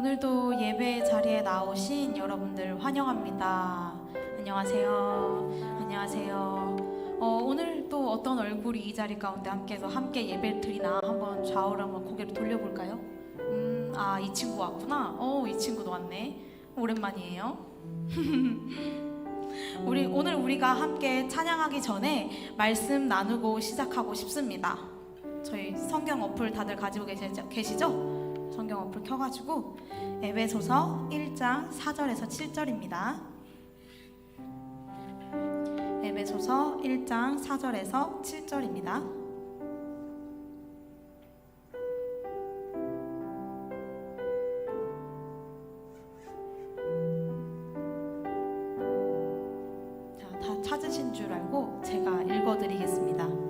오늘도 예배 자리에 나오신 여러분들 환영합니다. 안녕하세요. 안녕하세요. 오늘 또 어떤 얼굴이 이 자리 가운데 함께 예배를 드리나 한번 좌우로 한번 고개를 돌려볼까요? 이 친구 왔구나. 이 친구도 왔네. 오랜만이에요. 오늘 우리가 함께 찬양하기 전에 말씀 나누고 시작하고 싶습니다. 저희 성경 어플 다들 가지고 계시죠? 성경 어플 켜가지고 에베소서 1장 4절에서 7절입니다. 에베소서 1장 4절에서 7절입니다. 다 찾으신 줄 알고 제가 읽어드리겠습니다.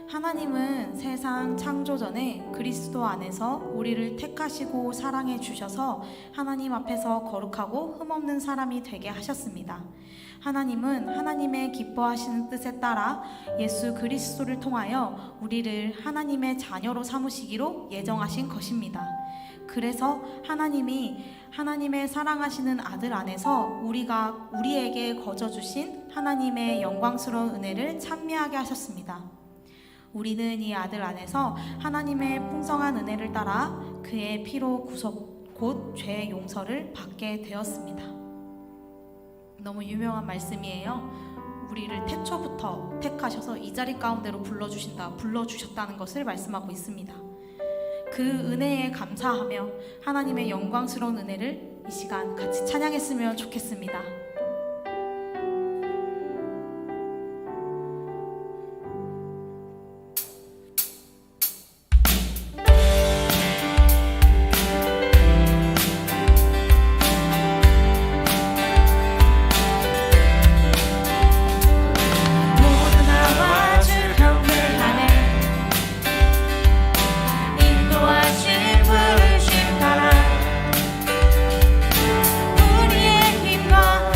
하나님은 세상 창조 전에 그리스도 안에서 우리를 택하시고 사랑해 주셔서 하나님 앞에서 거룩하고 흠없는 사람이 되게 하셨습니다. 하나님은 하나님의 기뻐하시는 뜻에 따라 예수 그리스도를 통하여 우리를 하나님의 자녀로 삼으시기로 예정하신 것입니다. 그래서 하나님이 하나님의 사랑하시는 아들 안에서 우리에게 거저 주신 하나님의 영광스러운 은혜를 찬미하게 하셨습니다. 우리는 이 아들 안에서 하나님의 풍성한 은혜를 따라 그의 피로 구속 곧 죄의 용서를 받게 되었습니다. 너무 유명한 말씀이에요. 우리를 태초부터 택하셔서 이 자리 가운데로 불러주셨다는 것을 말씀하고 있습니다. 그 은혜에 감사하며 하나님의 영광스러운 은혜를 이 시간 같이 찬양했으면 좋겠습니다. 우리의 힘과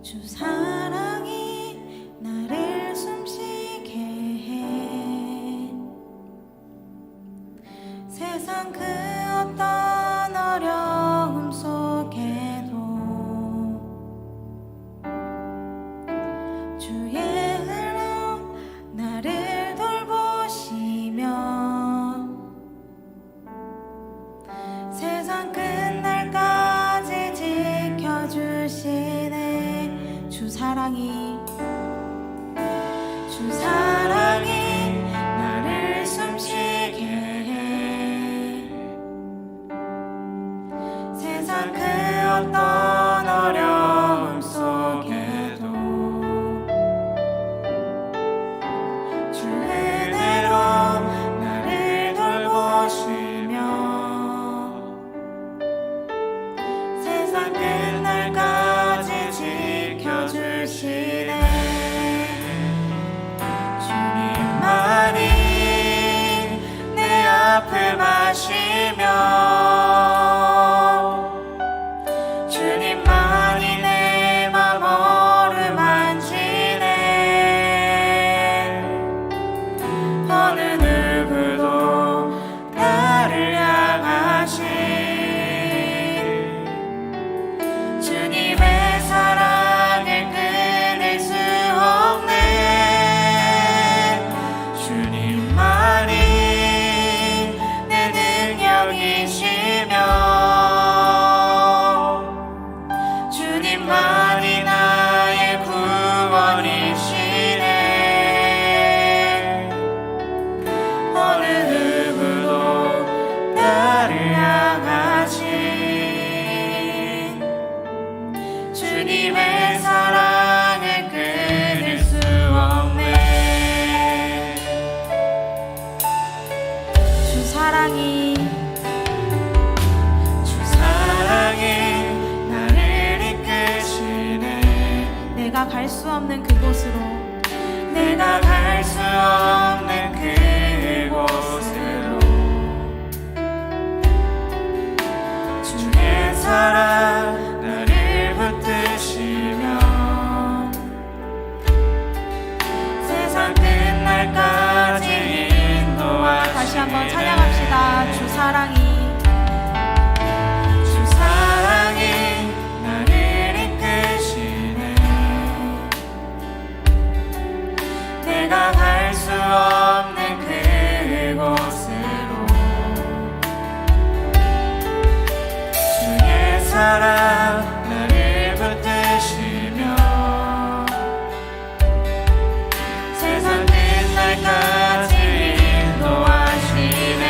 주 사랑이 나를 숨쉬게 해. 세상 그 어떤 어려움 속에도 주의 은혜로 나를 돌보시며 세상 끝날까지 지켜주시네. 주 사랑이 나를 숨쉬게 해. 세상 그 어떤 어려움 속에도 주 은혜로 나를 돌보시며 세상 끝날까지 지켜주시네. 주님만이 내 앞을 마시며 주님만이 내 맘 어루만지네. 어느 누구도 나를 향하신 주님의 사랑을 끊을 수 없네. 주님만이 내 능력이시며 주님만이 나의 구원이시네. 어느 누구도 나를 향하신 주님의 사랑을 끊을 수 없네. 주 사랑이 나를 이끄시네. 내가 갈 수 없는 그곳으로 주의 사랑 나를 붙드시며 세상 끝날까지 인도하시네. 다시 한번 찬양합시다. 주 사랑이 나를 이끄시네. 내가 갈 수 없는 그곳으로 주의 사랑 나를 붙드시며 세상 끝날까지 인도하시네.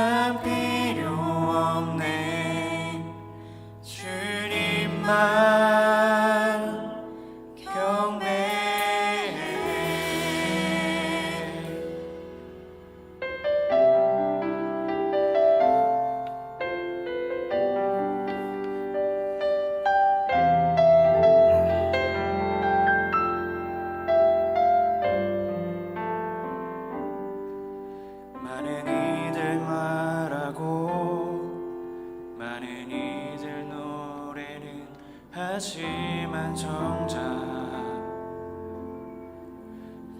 난 필요 없네. 주님만 경배해. 많은 이들 말하고 많은 이들 노래는 하지만 정작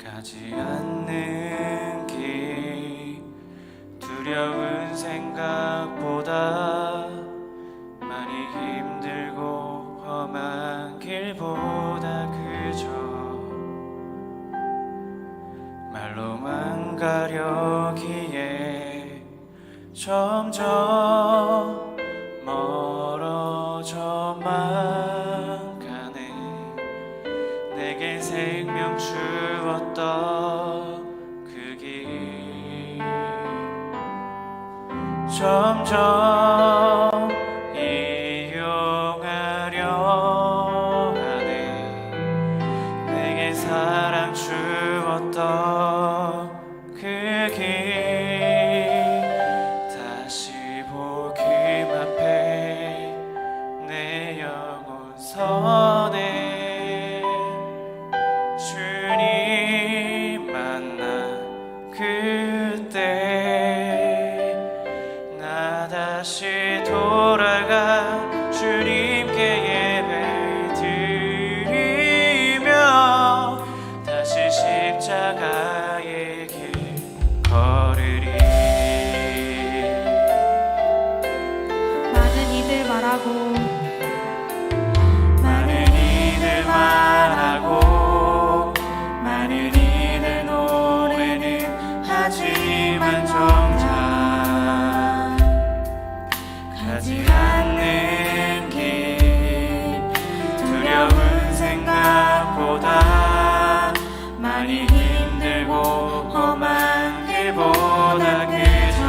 가지 않는 길, 두려운 생각보다 많이 힘들고 험한 길보다 그저 말로만 가려기에 점점 멀어져만 가네. 내게 생명 주었던 그 길 점점 이용하려 하네. 내게 사랑 주었던 그 길 다시 복음 앞에 내 영혼 서네. 주님 만나 그때 나 다시 돌아가 주님께 예배 드리며 다시 십자가의 길 걸으리. 많은 이들 말하고 많은 이들 말하고 많은 이들 노래는 하지만 정작 가지 않는 길, 두려운 생각보다 많이 힘들고 험한 길보다 그저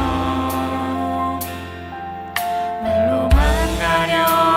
말로만 가려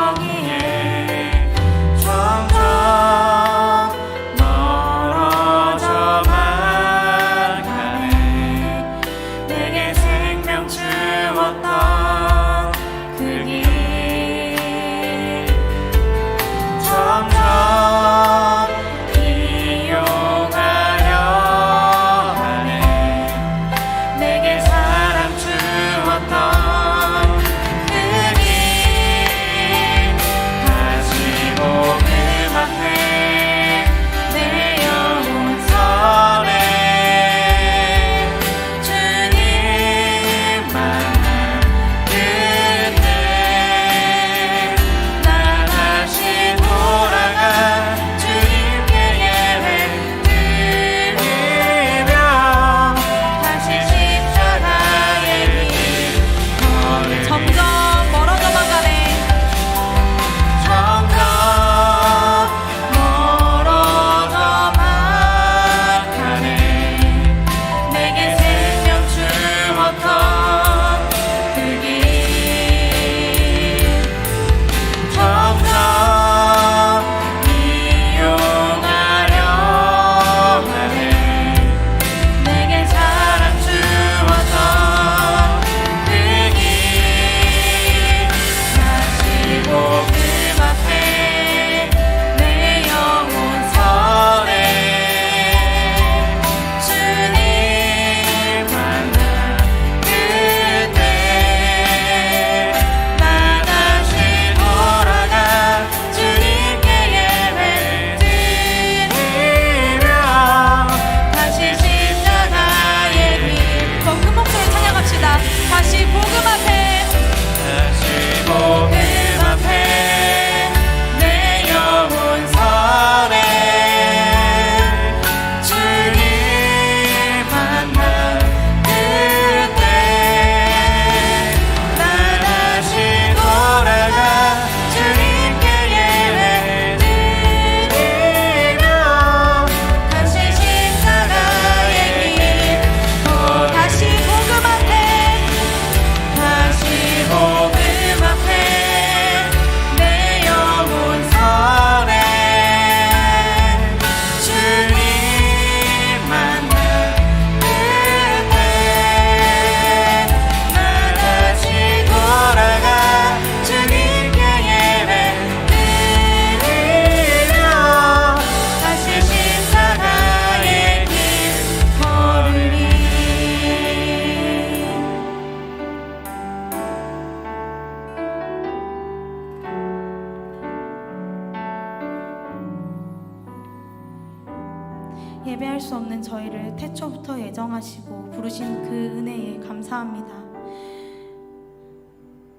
예배할 수 없는 저희를 태초부터 예정하시고 부르신 그 은혜에 감사합니다.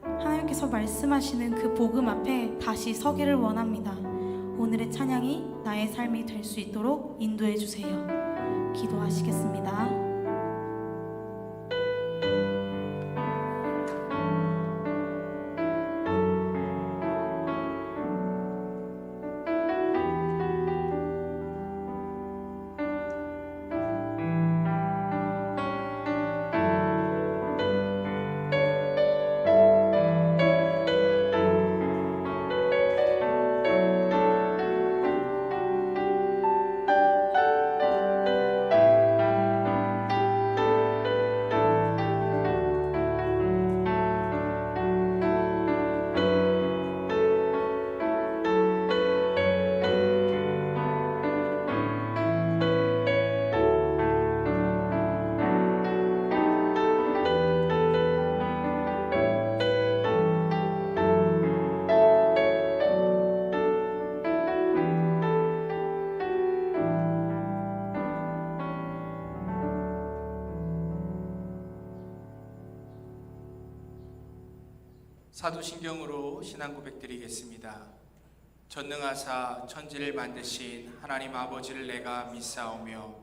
하나님께서 말씀하시는 그 복음 앞에 다시 서기를 원합니다. 오늘의 찬양이 나의 삶이 될 수 있도록 인도해 주세요. 기도하시겠습니다. 사도신경으로 신앙 고백드리겠습니다. 전능하사 천지를 만드신 하나님 아버지를 내가 믿사오며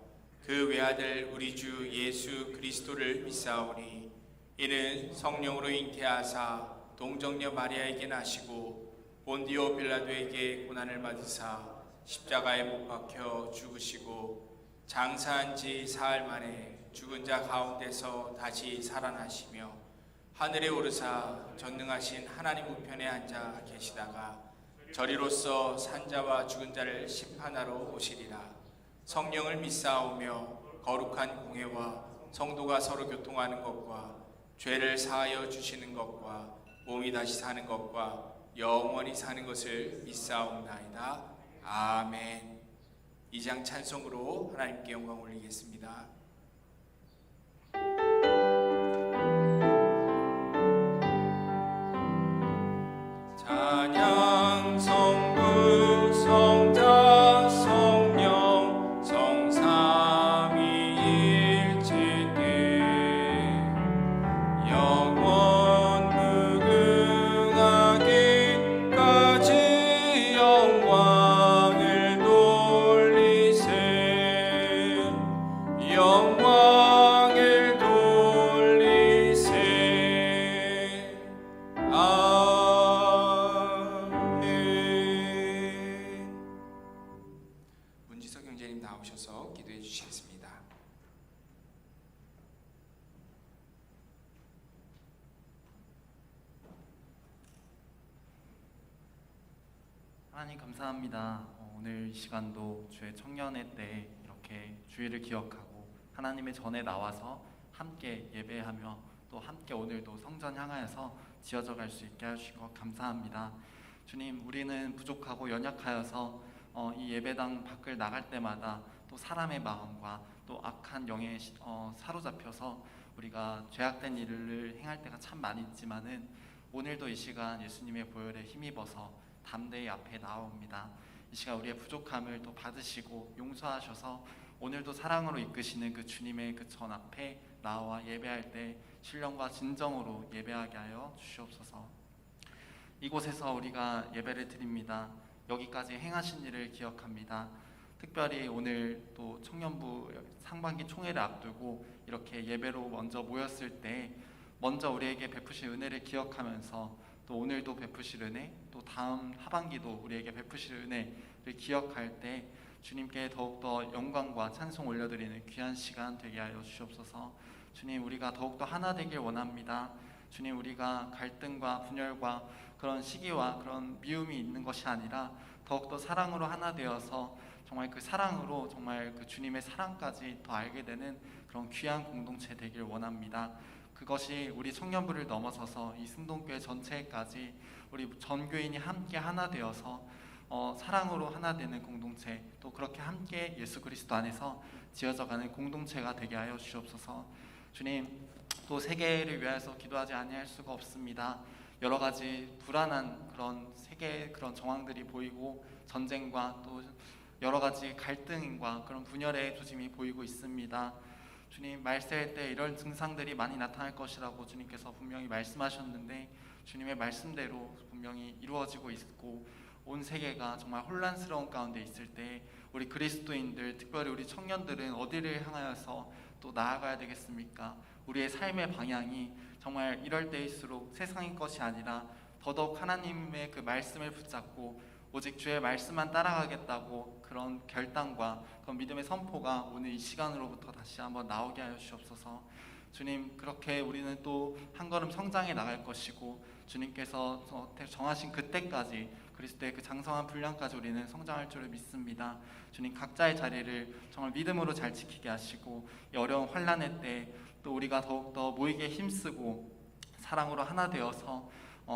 그 외아들 우리 주 예수 그리스도를 믿사오니 이는 성령으로 잉태하사 동정녀 마리아에게 나시고 본디오 빌라도에게 고난을 받으사 십자가에 못 박혀 죽으시고 장사한 지 사흘 만에 죽은 자 가운데서 다시 살아나시며 하늘에 오르사 전능하신 하나님 우편에 앉아 계시다가 저리로서 산자와 죽은 자를 심판하러 오시리라. 성령을 믿사오며 거룩한 공회와 성도가 서로 교통하는 것과 죄를 사하여 주시는 것과 몸이 다시 사는 것과 영원히 사는 것을 믿사옵나이다. 아멘. 2장 찬송으로 하나님께 영광 올리겠습니다. 찬양 성부 성자 성령 성삼위일체대 영원 무궁하기까지 영광을 돌리세 영광을 돌리세 문지석 형제님 나오셔서 기도해 주시겠습니다. 하나님 감사합니다. 오늘 이 시간도 주의 청년회 때 이렇게 주일을 기억하고 하나님의 전에 나와서 함께 예배하며 또 함께 오늘도 성전 향하여서 지어져 갈 수 있게 하신 것 감사합니다. 주님, 우리는 부족하고 연약하여서 이 예배당 밖을 나갈 때마다 또 사람의 마음과 또 악한 영에 사로잡혀서 우리가 죄악된 일을 행할 때가 참 많이 있지만은 오늘도 이 시간 예수님의 보혈에 힘입어서 담대히 앞에 나옵니다. 이 시간 우리의 부족함을 또 받으시고 용서하셔서 오늘도 사랑으로 이끄시는 그 주님의 그 전 앞에 나와 예배할 때 신령과 진정으로 예배하게 하여 주시옵소서. 이곳에서 우리가 예배를 드립니다. 여기까지 행하신 일을 기억합니다. 특별히 오늘 또 청년부 상반기 총회를 앞두고 이렇게 예배로 먼저 모였을 때 먼저 우리에게 베푸신 은혜를 기억하면서 또 오늘도 베푸실 은혜, 또 다음 하반기도 우리에게 베푸실 은혜를 기억할 때 주님께 더욱더 영광과 찬송 올려드리는 귀한 시간 되게 하여 주시옵소서. 주님, 우리가 더욱더 하나 되길 원합니다. 주님, 우리가 갈등과 분열과 그런 시기와 그런 미움이 있는 것이 아니라 더욱더 사랑으로 하나 되어서 정말 그 사랑으로 정말 그 주님의 사랑까지 더 알게 되는 그런 귀한 공동체 되길 원합니다. 그것이 우리 청년부를 넘어서서 이 승동교회 전체까지 우리 전 교인이 함께 하나 되어서 사랑으로 하나 되는 공동체, 또 그렇게 함께 예수 그리스도 안에서 지어져가는 공동체가 되게 하여 주시옵소서. 주님, 또 세계를 위해서 기도하지 아니할 수가 없습니다. 여러 가지 불안한 그런 세계의 그런 정황들이 보이고 전쟁과 또 여러 가지 갈등과 그런 분열의 조짐이 보이고 있습니다. 주님, 말세일 때 이런 증상들이 많이 나타날 것이라고 주님께서 분명히 말씀하셨는데 주님의 말씀대로 분명히 이루어지고 있고 온 세계가 정말 혼란스러운 가운데 있을 때 우리 그리스도인들, 특별히 우리 청년들은 어디를 향하여서 또 나아가야 되겠습니까? 우리의 삶의 방향이 정말 이럴 때일수록 세상의 것이 아니라 더더욱 하나님의 그 말씀을 붙잡고 오직 주의 말씀만 따라가겠다고 그런 결단과 그런 믿음의 선포가 오늘 이 시간으로부터 다시 한번 나오게 하여 주옵소서. 주님, 그렇게 우리는 또 한 걸음 성장해 나갈 것이고 주님께서 정하신 그때까지 그리스도의 그 장성한 분량까지 우리는 성장할 줄을 믿습니다. 주님, 각자의 자리를 정말 믿음으로 잘 지키게 하시고 이 어려운 환난의 때 또 우리가 더욱더 모이게 힘쓰고 사랑으로 하나 되어서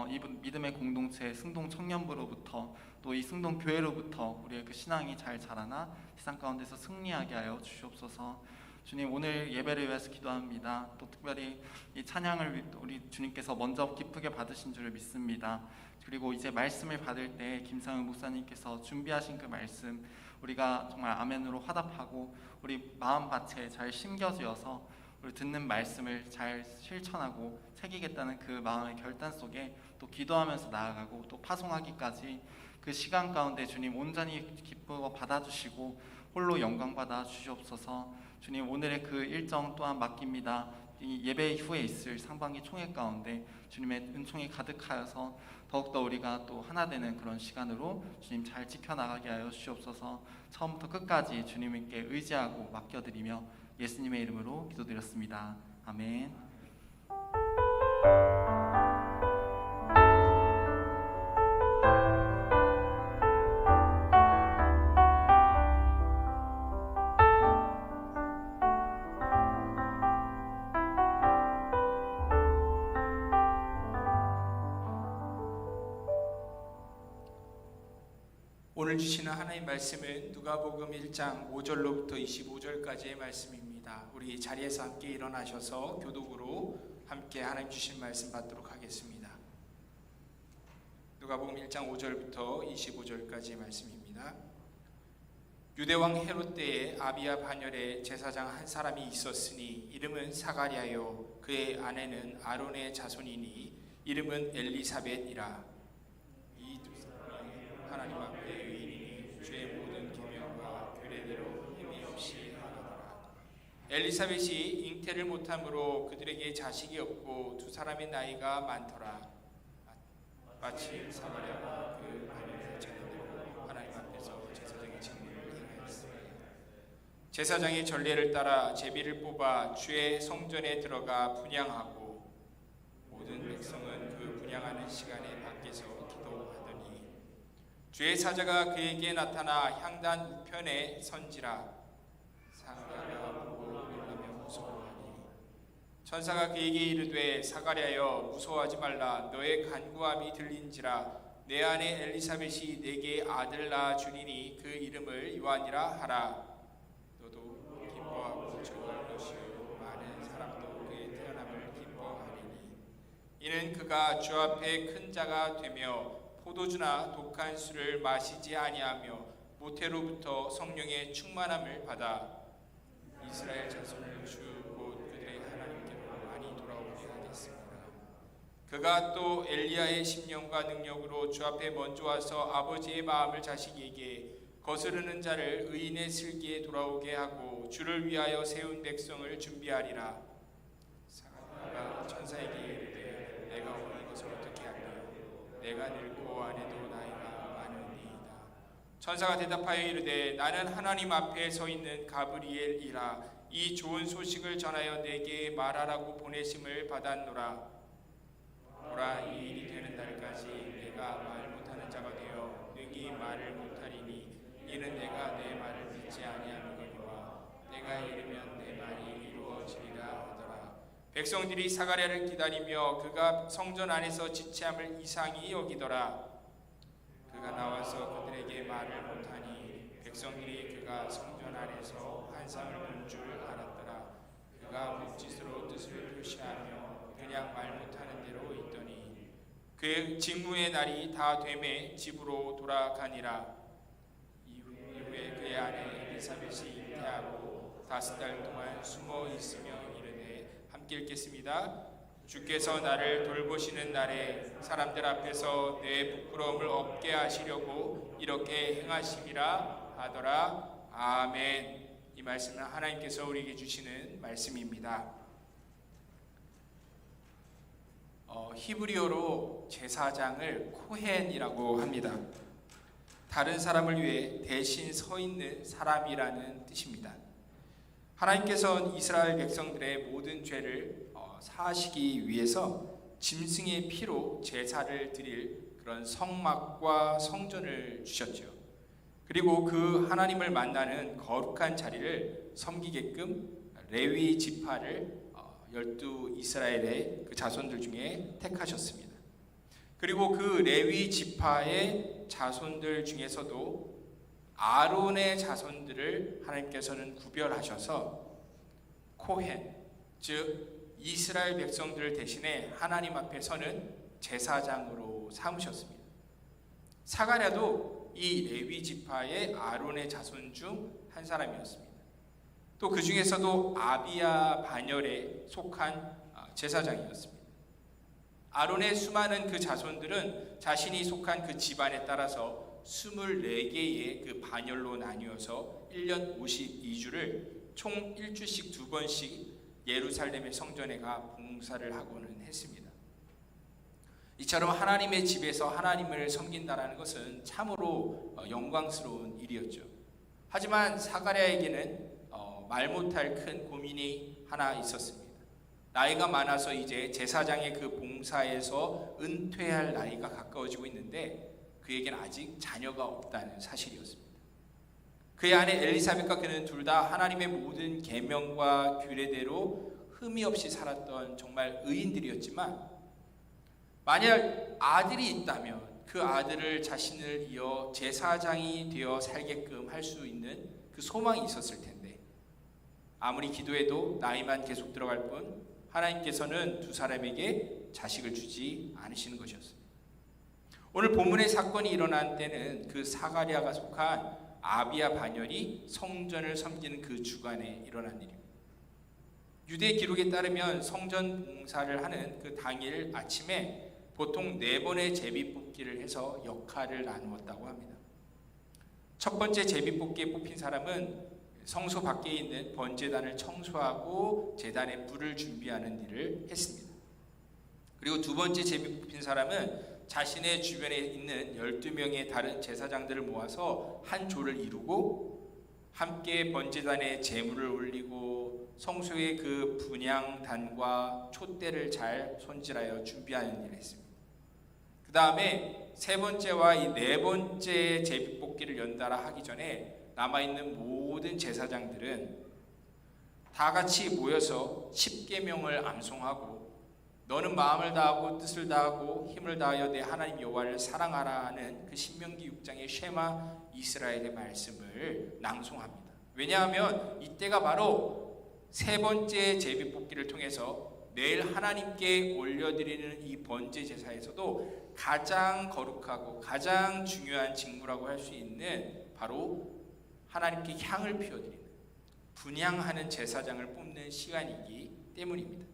이 믿음의 공동체 승동 청년부로부터 또 이 승동 교회로부터 우리의 그 신앙이 잘 자라나 세상 가운데서 승리하게 하여 주시옵소서. 주님, 오늘 예배를 위해서 기도합니다. 또 특별히 이 찬양을 우리 주님께서 먼저 기쁘게 받으신 줄을 믿습니다. 그리고 이제 말씀을 받을 때 김상훈 목사님께서 준비하신 그 말씀 우리가 정말 아멘으로 화답하고 우리 마음밭에 잘 심겨지어서 우리 듣는 말씀을 잘 실천하고 새기겠다는 그 마음의 결단 속에 또 기도하면서 나아가고 또 파송하기까지 그 시간 가운데 주님 온전히 기쁘고 받아주시고 홀로 영광 받아 주시옵소서. 주님, 오늘의 그 일정 또한 맡깁니다. 이 예배 후에 있을 상반기 총회 가운데 주님의 은총이 가득하여서 더욱더 우리가 또 하나 되는 그런 시간으로 주님 잘 지켜나가게 하여 주시옵소서. 처음부터 끝까지 주님께 의지하고 맡겨드리며 예수님의 이름으로 기도드렸습니다. 아멘. 오늘 주시는 하나님 말씀은 누가복음 1장 5절로부터 25절까지의 말씀입니다. 우리 자리에서 함께 일어나셔서 교독으로 함께 하나님 주신 말씀 받도록 하겠습니다. 누가복음 1장 5절부터 25절까지의 말씀입니다. 유대왕 헤롯 때에 아비야 반열에 제사장 한 사람이 있었으니 이름은 사가랴요 그의 아내는 아론의 자손이니 이름은 엘리사벳이라. 이 두 사람이 하나님 앞에 의인이니 주의 모든 계명과 규례대로 흠이 없이 하더라. 엘리사벳이 잉태를 못함으로 그들에게 자식이 없고 두 사람의 나이가 많더라. 마침 사가랴가 그 반열의 자녀대로 하나님 앞에서 제사장의 직무를 행하였으니 제사장의 전례를 따라 제비를 뽑아 주의 성전에 들어가 분향하고 모든 백성은 그 분향하는 시간에 밖에서 기도하더니 주의 사자가 그에게 나타나 향단 우편에 선지라. 사가랴가 보고 놀라며 무서워하니 천사가 그에게 이르되 사가랴여 무서워하지 말라. 너의 간구함이 들린지라. 내 아내 엘리사벳이 내게 아들 낳아 주리니 그 이름을 요한이라 하라. 너도 기뻐하고 즐거울 것이요 많은 사람도 그의 태어남을 기뻐하리니 이는 그가 주 앞에 큰 자가 되며 포도주나 독한 술을 마시지 아니하며 모태로부터 성령의 충만함을 받아 이스라엘 자손을 주 곧 그들의 하나님께로 많이 돌아오게 하겠습니다. 그가 또 엘리야의 심령과 능력으로 주 앞에 먼저 와서 아버지의 마음을 자식에게 거스르는 자를 의인의 슬기에 돌아오게 하고 주를 위하여 세운 백성을 준비하리라. 사가랴가 천사에게 이르되 내가 오늘 이것을 어떻게 하리요? 내가 늙고 아내도 나이가 많으니이다. 천사가 대답하여 이르되 나는 하나님 앞에 서 있는 가브리엘이라. 이 좋은 소식을 전하여 내게 말하라고 보내심을 받았노라. 보라, 이 일이 되는 날까지 내가 말 못하는 자가 되어 능히 말을 못하리니 이는 내가 내 말을 믿지 아니함이거니와 내가 이르면 내 말이 이루어지리라 하더라. 백성들이 사가랴를 기다리며 그가 성전 안에서 지체함을 이상히 여기더라. 그가 나와서 그들에게 말을 못하니 백성들이 그가 성전 안에서 환상을 본 줄 알았더라. 그가 몸짓으로 뜻을 표시하며 그냥 말 못하는 대로 있더니 그의 직무의 날이 다 되매 집으로 돌아가니라. 이후에 아내 엘리사벳이 잉태하고 5달 동안 숨어 있으며 이르되, 함께 읽겠습니다. 주께서 나를 돌보시는 날에 사람들 앞에서 내 부끄러움을 없게 하시려고 이렇게 행하심이라 하더라. 아멘. 이 말씀은 하나님께서 우리에게 주시는 말씀입니다. 히브리어로 제사장을 코헨이라고 합니다. 다른 사람을 위해 대신 서 있는 사람이라는 뜻입니다. 하나님께서는 이스라엘 백성들의 모든 죄를 사하시기 위해서 짐승의 피로 제사를 드릴 그런 성막과 성전을 주셨죠. 그리고 그 하나님을 만나는 거룩한 자리를 섬기게끔 레위 지파를 12 이스라엘의 그 자손들 중에 택하셨습니다. 그리고 그 레위 지파의 자손들 중에서도 아론의 자손들을 하나님께서는 구별하셔서 코헨, 즉 이스라엘 백성들 대신에 하나님 앞에 서는 제사장으로 삼으셨습니다. 사가랴도 이 레위 지파의 아론의 자손 중 한 사람이었습니다. 또 그 중에서도 아비야 반열에 속한 제사장이었습니다. 아론의 수많은 그 자손들은 자신이 속한 그 집안에 따라서 24개의 그 반열로 나뉘어서 1년 52주를 총 1주씩 2번씩 예루살렘의 성전에 가 봉사를 하고는 했습니다. 이처럼 하나님의 집에서 하나님을 섬긴다라는 것은 참으로 영광스러운 일이었죠. 하지만 사가랴에게는 말 못할 큰 고민이 하나 있었습니다. 나이가 많아서 이제 제사장의 그 봉사에서 은퇴할 나이가 가까워지고 있는데 그에게는 아직 자녀가 없다는 사실이었습니다. 그의 아내 엘리사벳과 그는 둘 다 하나님의 모든 계명과 규례대로 흠이 없이 살았던 정말 의인들이었지만, 만약 아들이 있다면 그 아들을 자신을 이어 제사장이 되어 살게끔 할 수 있는 그 소망이 있었을 텐데, 아무리 기도해도 나이만 계속 들어갈 뿐 하나님께서는 두 사람에게 자식을 주지 않으시는 것이었습니다. 오늘 본문의 사건이 일어난 때는 그 사가랴가 속한 아비야 반열이 성전을 섬기는 그 주간에 일어난 일입니다. 유대 기록에 따르면 성전 봉사를 하는 그 당일 아침에 보통 4번의 제비뽑기를 해서 역할을 나누었다고 합니다. 첫 번째 제비뽑기에 뽑힌 사람은 성소 밖에 있는 번제단을 청소하고 제단에 불을 준비하는 일을 했습니다. 그리고 두 번째 제비 뽑힌 사람은 자신의 주변에 있는 12명의 다른 제사장들을 모아서 한 조를 이루고 함께 번제단에 제물을 올리고 성소의 그 분향단과 촛대를 잘 손질하여 준비하는 일을 했습니다. 그 다음에 세 번째와 이 네 번째 제비뽑기를 연달아 하기 전에 남아있는 모든 제사장들은 다 같이 모여서 10계명을 암송하고, 너는 마음을 다하고 뜻을 다하고 힘을 다하여 내 하나님 여호와를 사랑하라는 그 신명기 6장의 쉐마 이스라엘의 말씀을 낭송합니다. 왜냐하면 이때가 바로 세 번째 제비뽑기를 통해서 내일 하나님께 올려드리는 이 번제 제사에서도 가장 거룩하고 가장 중요한 직무라고 할 수 있는 바로 하나님께 향을 피워드리는, 분향하는 제사장을 뽑는 시간이기 때문입니다.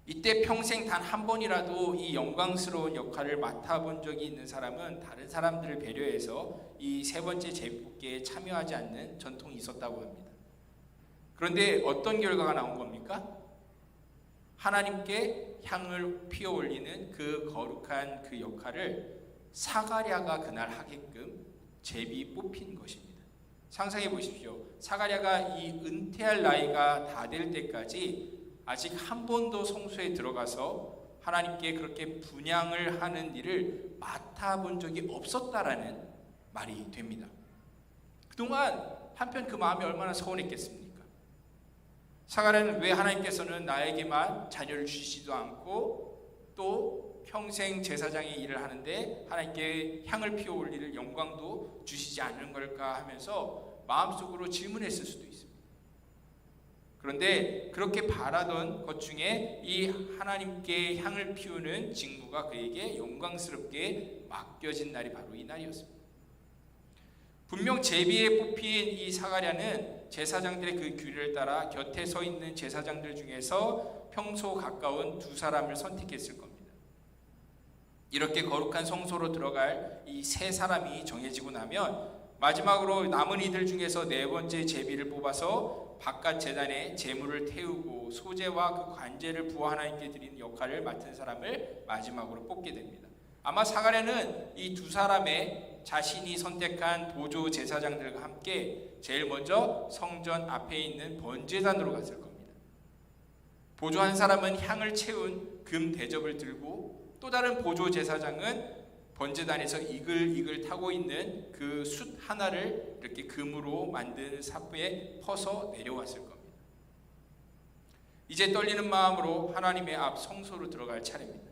이때 평생 단 한 번이라도 이 영광스러운 역할을 맡아본 적이 있는 사람은 다른 사람들을 배려해서 이 세 번째 제비뽑기에 참여하지 않는 전통이 있었다고 합니다. 그런데 어떤 결과가 나온 겁니까? 하나님께 향을 피워 올리는 그 거룩한 그 역할을 사가랴가 그날 하게끔 제비 뽑힌 것입니다. 상상해 보십시오. 사가랴가 이 은퇴할 나이가 다 될 때까지 아직 한 번도 성소에 들어가서 하나님께 그렇게 분향을 하는 일을 맡아본 적이 없었다라는 말이 됩니다. 그동안 한편 그 마음이 얼마나 서운했겠습니까? 사가랴는 왜 하나님께서는 나에게만 자녀를 주시지도 않고 또 평생 제사장의 일을 하는데 하나님께 향을 피워 올릴 영광도 주시지 않는 걸까 하면서 마음속으로 질문했을 수도 있습니다. 그런데 그렇게 바라던 것 중에 이 하나님께 향을 피우는 직무가 그에게 영광스럽게 맡겨진 날이 바로 이 날이었습니다. 분명 제비에 뽑힌 이 사가랴는 제사장들의 그 규례를 따라 곁에 서 있는 제사장들 중에서 평소 가까운 두 사람을 선택했을 겁니다. 이렇게 거룩한 성소로 들어갈 이 세 사람이 정해지고 나면 마지막으로 남은 이들 중에서 네 번째 제비를 뽑아서 바깥 제단에 제물을 태우고 소제와 그 관제를 부어 하나님께 드리는 역할을 맡은 사람을 마지막으로 뽑게 됩니다. 아마 사가랴는 이 두 사람의 자신이 선택한 보조 제사장들과 함께 제일 먼저 성전 앞에 있는 번제단으로 갔을 겁니다. 보조 한 사람은 향을 채운 금 대접을 들고 또 다른 보조 제사장은 번제단에서 이글이글 타고 있는 그 숯 하나를 이렇게 금으로 만든 사부에 퍼서 내려왔을 겁니다. 이제 떨리는 마음으로 하나님의 앞 성소로 들어갈 차례입니다.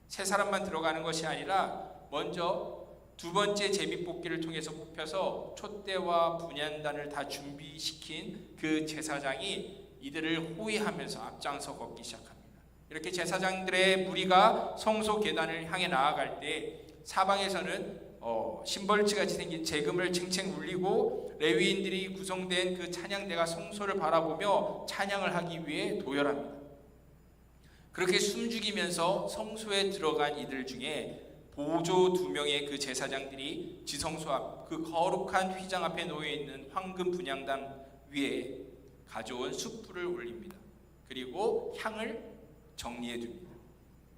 세 사람만 들어가는 것이 아니라 먼저 두 번째 제비 뽑기를 통해서 뽑혀서 촛대와 분향단을 다 준비시킨 그 제사장이 이들을 호위하면서 앞장서 걷기 시작합니다. 이렇게 제사장들의 무리가 성소 계단을 향해 나아갈 때 사방에서는 심벌치같이 생긴 재금을 챙챙 울리고 레위인들이 구성된 그 찬양대가 성소를 바라보며 찬양을 하기 위해 도열합니다. 그렇게 숨죽이면서 성소에 들어간 이들 중에 보조 두 명의 그 제사장들이 지성소 앞 그 거룩한 휘장 앞에 놓여있는 황금 분향단 위에 가져온 숯불을 올립니다. 그리고 향을 정리해 둡니다.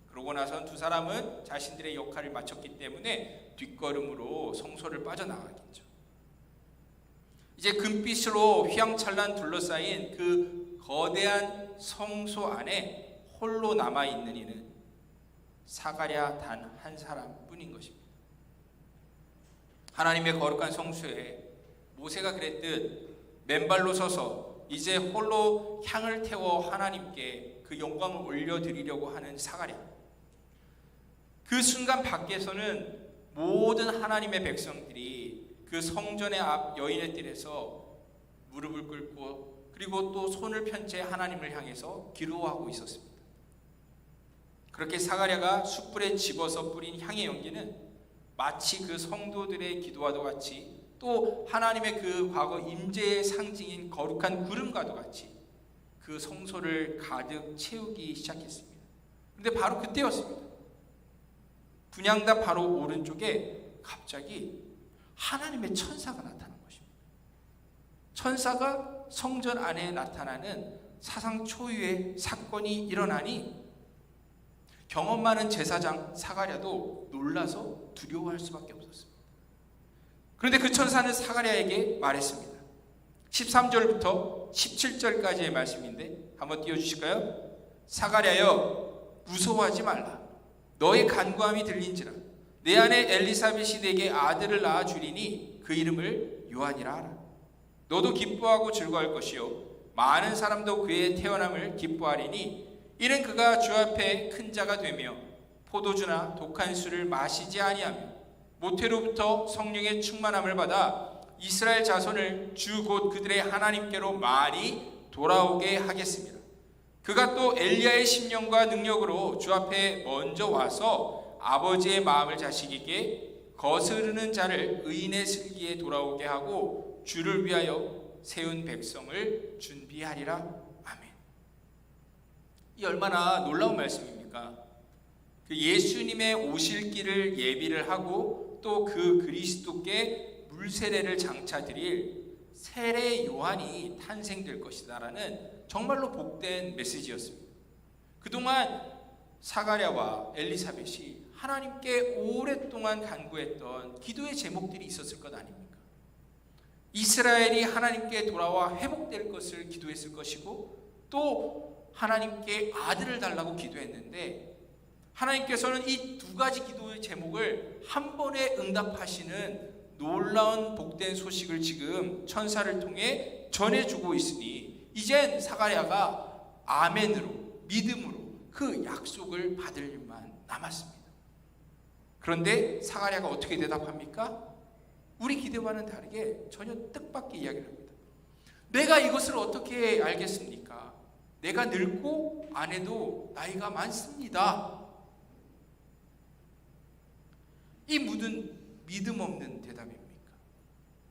그러고 나선 두 사람은 자신들의 역할을 마쳤기 때문에 뒷걸음으로 성소를 빠져나가겠죠. 이제 금빛으로 휘황찬란 둘러싸인 그 거대한 성소 안에 홀로 남아있는 이는 사가랴 단 한 사람뿐인 것입니다. 하나님의 거룩한 성소에 모세가 그랬듯 맨발로 서서 이제 홀로 향을 태워 하나님께 그 영광을 올려드리려고 하는 사가랴. 그 순간 밖에서는 모든 하나님의 백성들이 그 성전의 앞 여인의 뜰에서 무릎을 꿇고 그리고 또 손을 편 채 하나님을 향해서 기도하고 있었습니다. 그렇게 사가랴가 숯불에 집어서 뿌린 향의 연기는 마치 그 성도들의 기도와도 같이 또 하나님의 그 과거 임재의 상징인 거룩한 구름과도 같이 그 성소를 가득 채우기 시작했습니다. 그런데 바로 그때였습니다. 분향단 바로 오른쪽에 갑자기 하나님의 천사가 나타난 것입니다. 천사가 성전 안에 나타나는 사상 초유의 사건이 일어나니 경험 많은 제사장 사가랴도 놀라서 두려워할 수밖에 없었습니다. 그런데 그 천사는 사가랴에게 말했습니다. 13절부터 17절까지의 말씀인데 한번 띄워주실까요? 사가랴여 무서워하지 말라. 너의 간구함이 들린지라. 내 아내 엘리사벳이 내게 아들을 낳아 주리니 그 이름을 요한이라 하라. 너도 기뻐하고 즐거워할 것이요 많은 사람도 그의 태어남을 기뻐하리니 이는 그가 주 앞에 큰 자가 되며 포도주나 독한 술을 마시지 아니하며 모태로부터 성령의 충만함을 받아 이스라엘 자손을 주 곧 그들의 하나님께로 많이 돌아오게 하겠습니다. 그가 또 엘리야의 심령과 능력으로 주 앞에 먼저 와서 아버지의 마음을 자식에게 거스르는 자를 의인의 슬기에 돌아오게 하고 주를 위하여 세운 백성을 준비하리라. 아멘. 이 얼마나 놀라운 말씀입니까? 그 예수님의 오실 길을 예비를 하고 또 그 그리스도께 물세례를 장차드릴 세례 요한이 탄생될 것이다라는 정말로 복된 메시지였습니다. 그동안 사가랴와 엘리사벳이 하나님께 오랫동안 간구했던 기도의 제목들이 있었을 것 아닙니까? 이스라엘이 하나님께 돌아와 회복될 것을 기도했을 것이고 또 하나님께 아들을 달라고 기도했는데 하나님께서는 이 두 가지 기도의 제목을 한 번에 응답하시는 놀라운 복된 소식을 지금 천사를 통해 전해주고 있으니 이젠 사가랴가 아멘으로 믿음으로 그 약속을 받을 일만 남았습니다. 그런데 사가랴가 어떻게 대답합니까? 우리 기대와는 다르게 전혀 뜻밖의 이야기를 합니다. 내가 이것을 어떻게 알겠습니까? 내가 늙고 아내도 나이가 많습니다. 이 무슨 믿음 없는 대답입니까?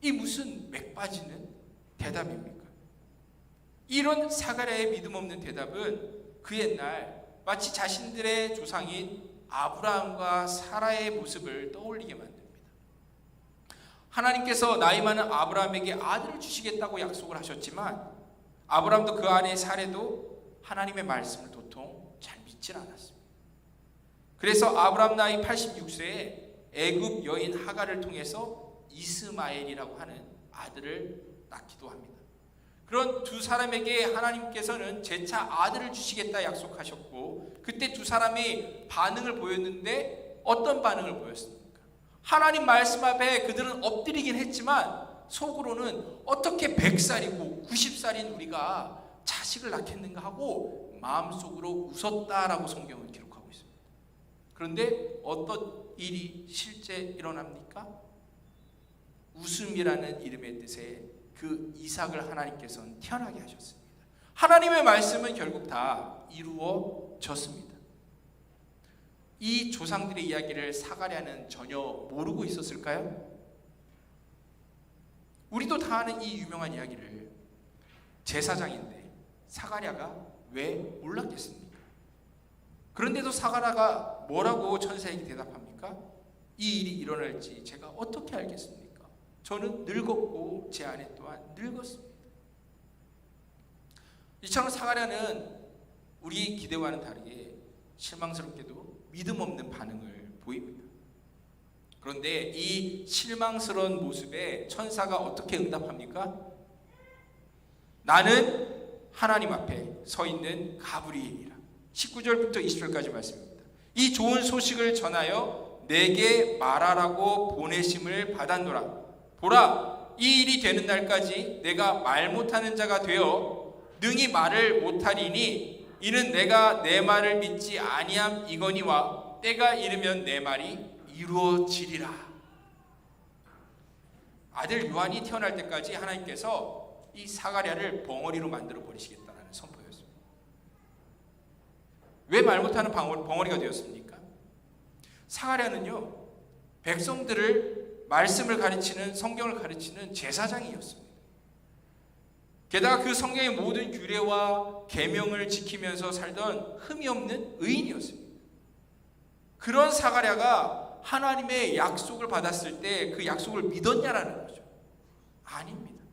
이 무슨 맥 빠지는 대답입니까? 이런 사가랴의 믿음 없는 대답은 그 옛날 마치 자신들의 조상인 아브라함과 사라의 모습을 떠올리게 만듭니다. 하나님께서 나이 많은 아브라함에게 아들을 주시겠다고 약속을 하셨지만 아브라함도 그 아내 사레도 하나님의 말씀을 도통 잘 믿질 않았습니다. 그래서 아브라함 나이 86세에 애굽 여인 하갈을 통해서 이스마엘이라고 하는 아들을 낳기도 합니다. 그런 두 사람에게 하나님께서는 재차 아들을 주시겠다 약속하셨고 그때 두 사람이 반응을 보였는데 어떤 반응을 보였습니까? 하나님 말씀 앞에 그들은 엎드리긴 했지만 속으로는 어떻게 100살이고 90살인 우리가 자식을 낳겠는가 하고 마음속으로 웃었다라고 성경은 기록하고 있습니다. 그런데 어떤 일이 실제 일어납니까? 웃음이라는 이름의 뜻에 그 이삭을 하나님께서는 태어나게 하셨습니다. 하나님의 말씀은 결국 다 이루어졌습니다. 이 조상들의 이야기를 사가랴는 전혀 모르고 있었을까요? 우리도 다 아는 이 유명한 이야기를 제사장인데 사가랴가 왜 몰랐겠습니까? 그런데도 사가랴가 뭐라고 천사에게 대답합니까? 이 일이 일어날지 제가 어떻게 알겠습니까? 저는 늙었고 제 아내 또한 늙었습니다. 이처럼 사가랴는 우리 기대와는 다르게 실망스럽게도 믿음 없는 반응을 보입니다. 그런데 이 실망스러운 모습에 천사가 어떻게 응답합니까? 나는 하나님 앞에 서 있는 가브리엘이라. 19절부터 20절까지 말씀입니다. 이 좋은 소식을 전하여 내게 말하라고 보내심을 받았노라. 보라, 이 일이 되는 날까지 내가 말 못하는 자가 되어 능히 말을 못하리니 이는 내가 내 말을 믿지 아니함 이거니와 때가 이르면 내 말이 이루어지리라. 아들 요한이 태어날 때까지 하나님께서 이 사가랴를 벙어리로 만들어 버리시겠다는 선포였습니다. 왜 말 못하는 벙어리가 되었습니까? 사가랴는요, 백성들을 말씀을 가르치는, 성경을 가르치는 제사장이었습니다. 게다가 그 성경의 모든 규례와 계명을 지키면서 살던 흠이 없는 의인이었습니다. 그런 사가랴가 하나님의 약속을 받았을 때 그 약속을 믿었냐라는 거죠. 아닙니다.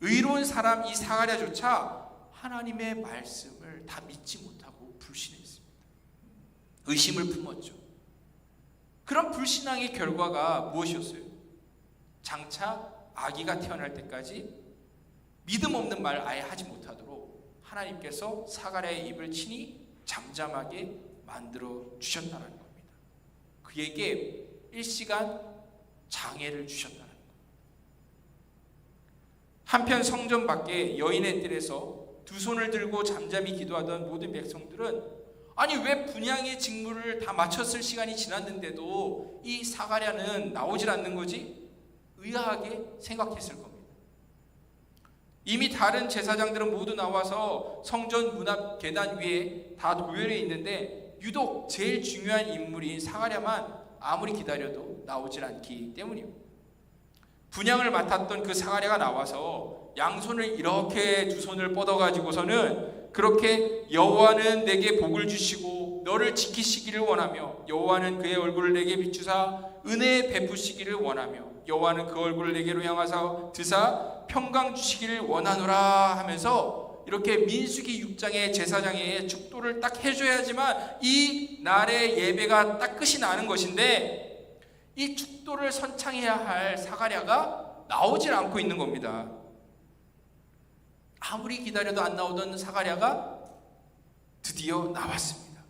의로운 사람 이 사가랴조차 하나님의 말씀을 다 믿지 못하고 불신했습니다. 의심을 품었죠. 그런 불신앙의 결과가 무엇이었어요? 장차 아기가 태어날 때까지 믿음 없는 말 아예 하지 못하도록 하나님께서 사가랴의 입을 친히 잠잠하게 만들어 주셨다는 겁니다. 그에게 일시간 장애를 주셨다는 겁니다. 한편 성전 밖에 여인의 뜰에서 두 손을 들고 잠잠히 기도하던 모든 백성들은 아니 왜 분향의 직무를 다 마쳤을 시간이 지났는데도 이 사가랴는 나오질 않는 거지? 의아하게 생각했을 겁니다. 이미 다른 제사장들은 모두 나와서 성전 문 앞 계단 위에 다 도열해 있는데 유독 제일 중요한 인물인 사가랴만 아무리 기다려도 나오질 않기 때문입니다. 분향을 맡았던 그 사가랴가 나와서 양손을 이렇게 두 손을 뻗어가지고서는 그렇게 여호와는 내게 복을 주시고 너를 지키시기를 원하며 여호와는 그의 얼굴을 내게 비추사 은혜 베푸시기를 원하며 여호와는 그 얼굴을 내게로 향하사 드사 평강 주시기를 원하노라 하면서 이렇게 민수기 6장의 제사장의 축도를 딱 해줘야지만 이 날의 예배가 딱 끝이 나는 것인데 이 축도를 선창해야 할 사가랴가 나오질 않고 있는 겁니다. 아무리 기다려도 안 나오던 사가랴가 드디어 나왔습니다.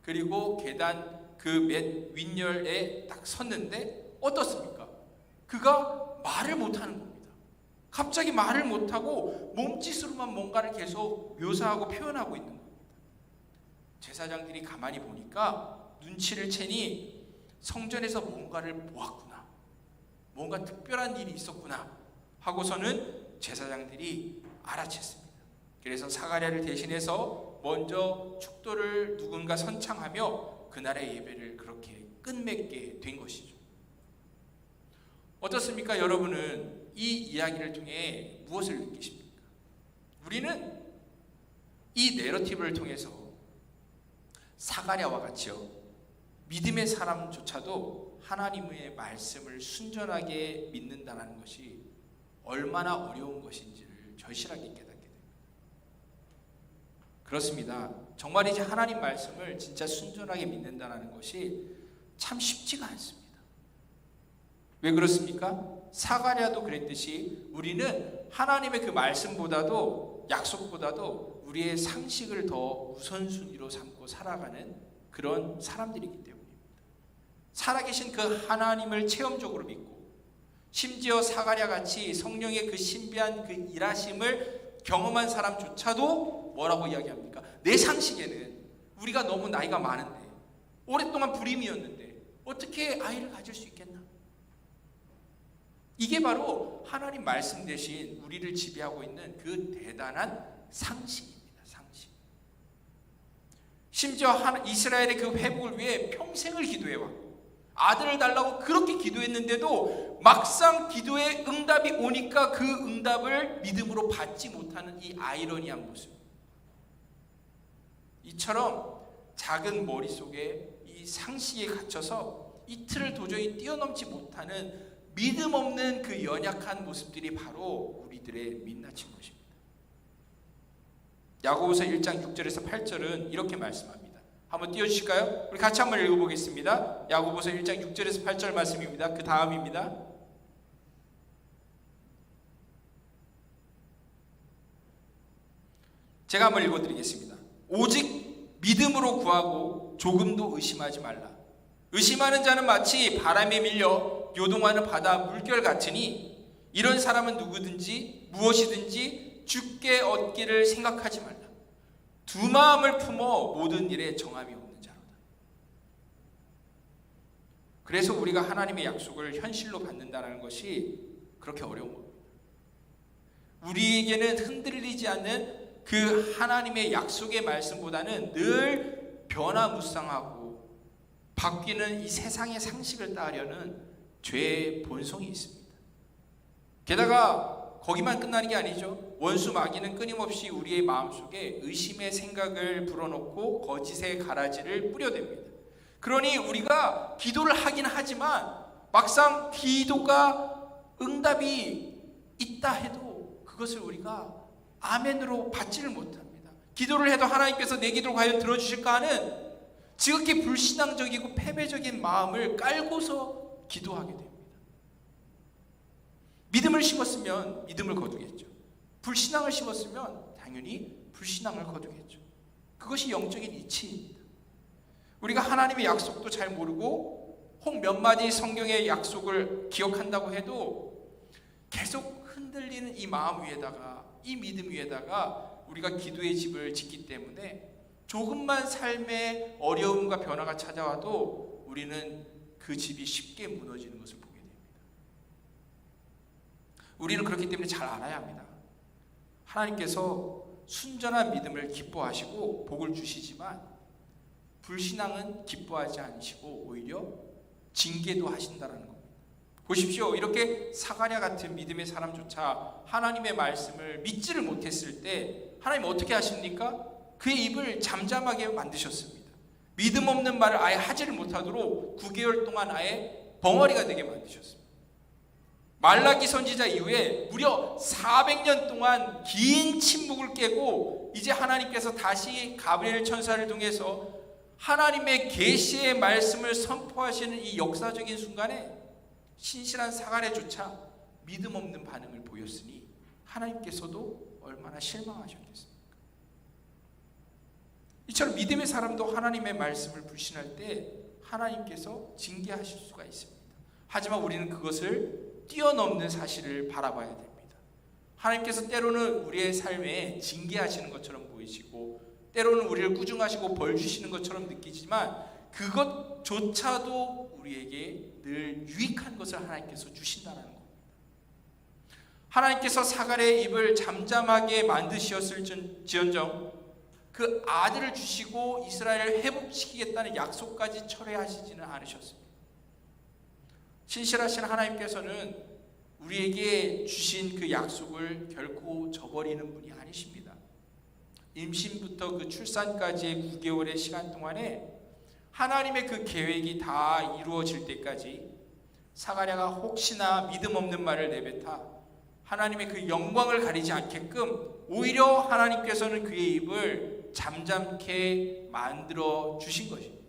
그리고 계단 그 맨 윗열에 딱 섰는데 어떻습니까? 그가 말을 못하는 겁니다. 갑자기 말을 못하고 몸짓으로만 뭔가를 계속 묘사하고 표현하고 있는 겁니다. 제사장들이 가만히 보니까 눈치를 채니 성전에서 뭔가를 보았구나, 뭔가 특별한 일이 있었구나 하고서는 제사장들이 알아챘습니다. 그래서 사가랴를 대신해서 먼저 축도를 누군가 선창하며 그날의 예배를 그렇게 끝맺게 된 것이죠. 어떻습니까? 여러분은 이 이야기를 통해 무엇을 느끼십니까? 우리는 이 내러티브를 통해서 사가랴와 같이요, 믿음의 사람조차도 하나님의 말씀을 순전하게 믿는다는 것이 얼마나 어려운 것인지를 절실하게 깨닫게 됩니다. 그렇습니다. 정말이지 하나님 말씀을 진짜 순전하게 믿는다는 것이 참 쉽지가 않습니다. 왜 그렇습니까? 사가랴도 그랬듯이 우리는 하나님의 그 말씀보다도, 약속보다도 우리의 상식을 더 우선순위로 삼고 살아가는 그런 사람들이기 때문입니다. 살아계신 그 하나님을 체험적으로 믿고, 심지어 사가랴 같이 성령의 그 신비한 그 일하심을 경험한 사람조차도 뭐라고 이야기합니까? 내 상식에는 우리가 너무 나이가 많은데, 오랫동안 불임이었는데 어떻게 아이를 가질 수 있겠나? 이게 바로 하나님 말씀 대신 우리를 지배하고 있는 그 대단한 상식입니다. 상식. 심지어 이스라엘의 그 회복을 위해 평생을 기도해왔고, 아들을 달라고 그렇게 기도했는데도 막상 기도에 응답이 오니까 그 응답을 믿음으로 받지 못하는 이 아이러니한 모습. 이처럼 작은 머릿속에 이 상식에 갇혀서 이 틀을 도저히 뛰어넘지 못하는 믿음 없는 그 연약한 모습들이 바로 우리들의 민낯인 것입니다. 야고보서 1장 6절에서 8절은 이렇게 말씀합니다. 한번 띄워주실까요? 우리 같이 한번 읽어보겠습니다. 야고보서 1장 6절에서 8절 말씀입니다. 그 다음입니다. 제가 한번 읽어드리겠습니다. 오직 믿음으로 구하고 조금도 의심하지 말라. 의심하는 자는 마치 바람에 밀려 요동하는 바다 물결 같으니 이런 사람은 누구든지 무엇이든지 주께 얻기를 생각하지 말라. 두 마음을 품어 모든 일에 정함이 없는 자로다. 그래서 우리가 하나님의 약속을 현실로 받는다는 것이 그렇게 어려운 겁니다. 우리에게는 흔들리지 않는 그 하나님의 약속의 말씀보다는 늘 변화무쌍하고 바뀌는 이 세상의 상식을 따르려는 죄의 본성이 있습니다. 게다가 거기만 끝나는 게 아니죠. 원수 마귀는 끊임없이 우리의 마음속에 의심의 생각을 불어넣고 거짓의 가라지를 뿌려댑니다. 그러니 우리가 기도를 하긴 하지만 막상 기도가 응답이 있다 해도 그것을 우리가 아멘으로 받지를 못합니다. 기도를 해도 하나님께서 내 기도를 과연 들어주실까 하는 지극히 불신앙적이고 패배적인 마음을 깔고서 기도하게 됩니다. 믿음을 심었으면 믿음을 거두겠죠. 불신앙을 심었으면 당연히 불신앙을 거두겠죠. 그것이 영적인 이치입니다. 우리가 하나님의 약속도 잘 모르고 혹 몇 마디 성경의 약속을 기억한다고 해도 계속 흔들리는 이 마음 위에다가, 이 믿음 위에다가 우리가 기도의 집을 짓기 때문에 조금만 삶의 어려움과 변화가 찾아와도 우리는 그 집이 쉽게 무너지는 것을 보게 됩니다. 우리는 그렇기 때문에 잘 알아야 합니다. 하나님께서 순전한 믿음을 기뻐하시고 복을 주시지만 불신앙은 기뻐하지 않으시고 오히려 징계도 하신다는 겁니다. 보십시오. 이렇게 사가랴 같은 믿음의 사람조차 하나님의 말씀을 믿지를 못했을 때 하나님 어떻게 하십니까? 그의 입을 잠잠하게 만드셨습니다. 믿음 없는 말을 아예 하지를 못하도록 9개월 동안 아예 벙어리가 되게 만드셨습니다. 말라기 선지자 이후에 무려 400년 동안 긴 침묵을 깨고 이제 하나님께서 다시 가브리엘 천사를 통해서 하나님의 계시의 말씀을 선포하시는 이 역사적인 순간에 신실한 사가랴조차 믿음 없는 반응을 보였으니 하나님께서도 얼마나 실망하셨겠습니까? 이처럼 믿음의 사람도 하나님의 말씀을 불신할 때 하나님께서 징계하실 수가 있습니다. 하지만 우리는 그것을 뛰어넘는 사실을 바라봐야 됩니다. 하나님께서 때로는 우리의 삶에 징계하시는 것처럼 보이시고 때로는 우리를 꾸중하시고 벌 주시는 것처럼 느끼지만 그것조차도 우리에게 늘 유익한 것을 하나님께서 주신다는 겁니다. 하나님께서 사가랴의 입을 잠잠하게 만드셨을지언정 그 아들을 주시고 이스라엘을 회복시키겠다는 약속까지 철회하시지는 않으셨습니다. 신실하신 하나님께서는 우리에게 주신 그 약속을 결코 저버리는 분이 아니십니다. 임신부터 그 출산까지의 9개월의 시간 동안에 하나님의 그 계획이 다 이루어질 때까지 사가랴가 혹시나 믿음 없는 말을 내뱉어 하나님의 그 영광을 가리지 않게끔 오히려 하나님께서는 그의 입을 잠잠케 만들어 주신 것입니다.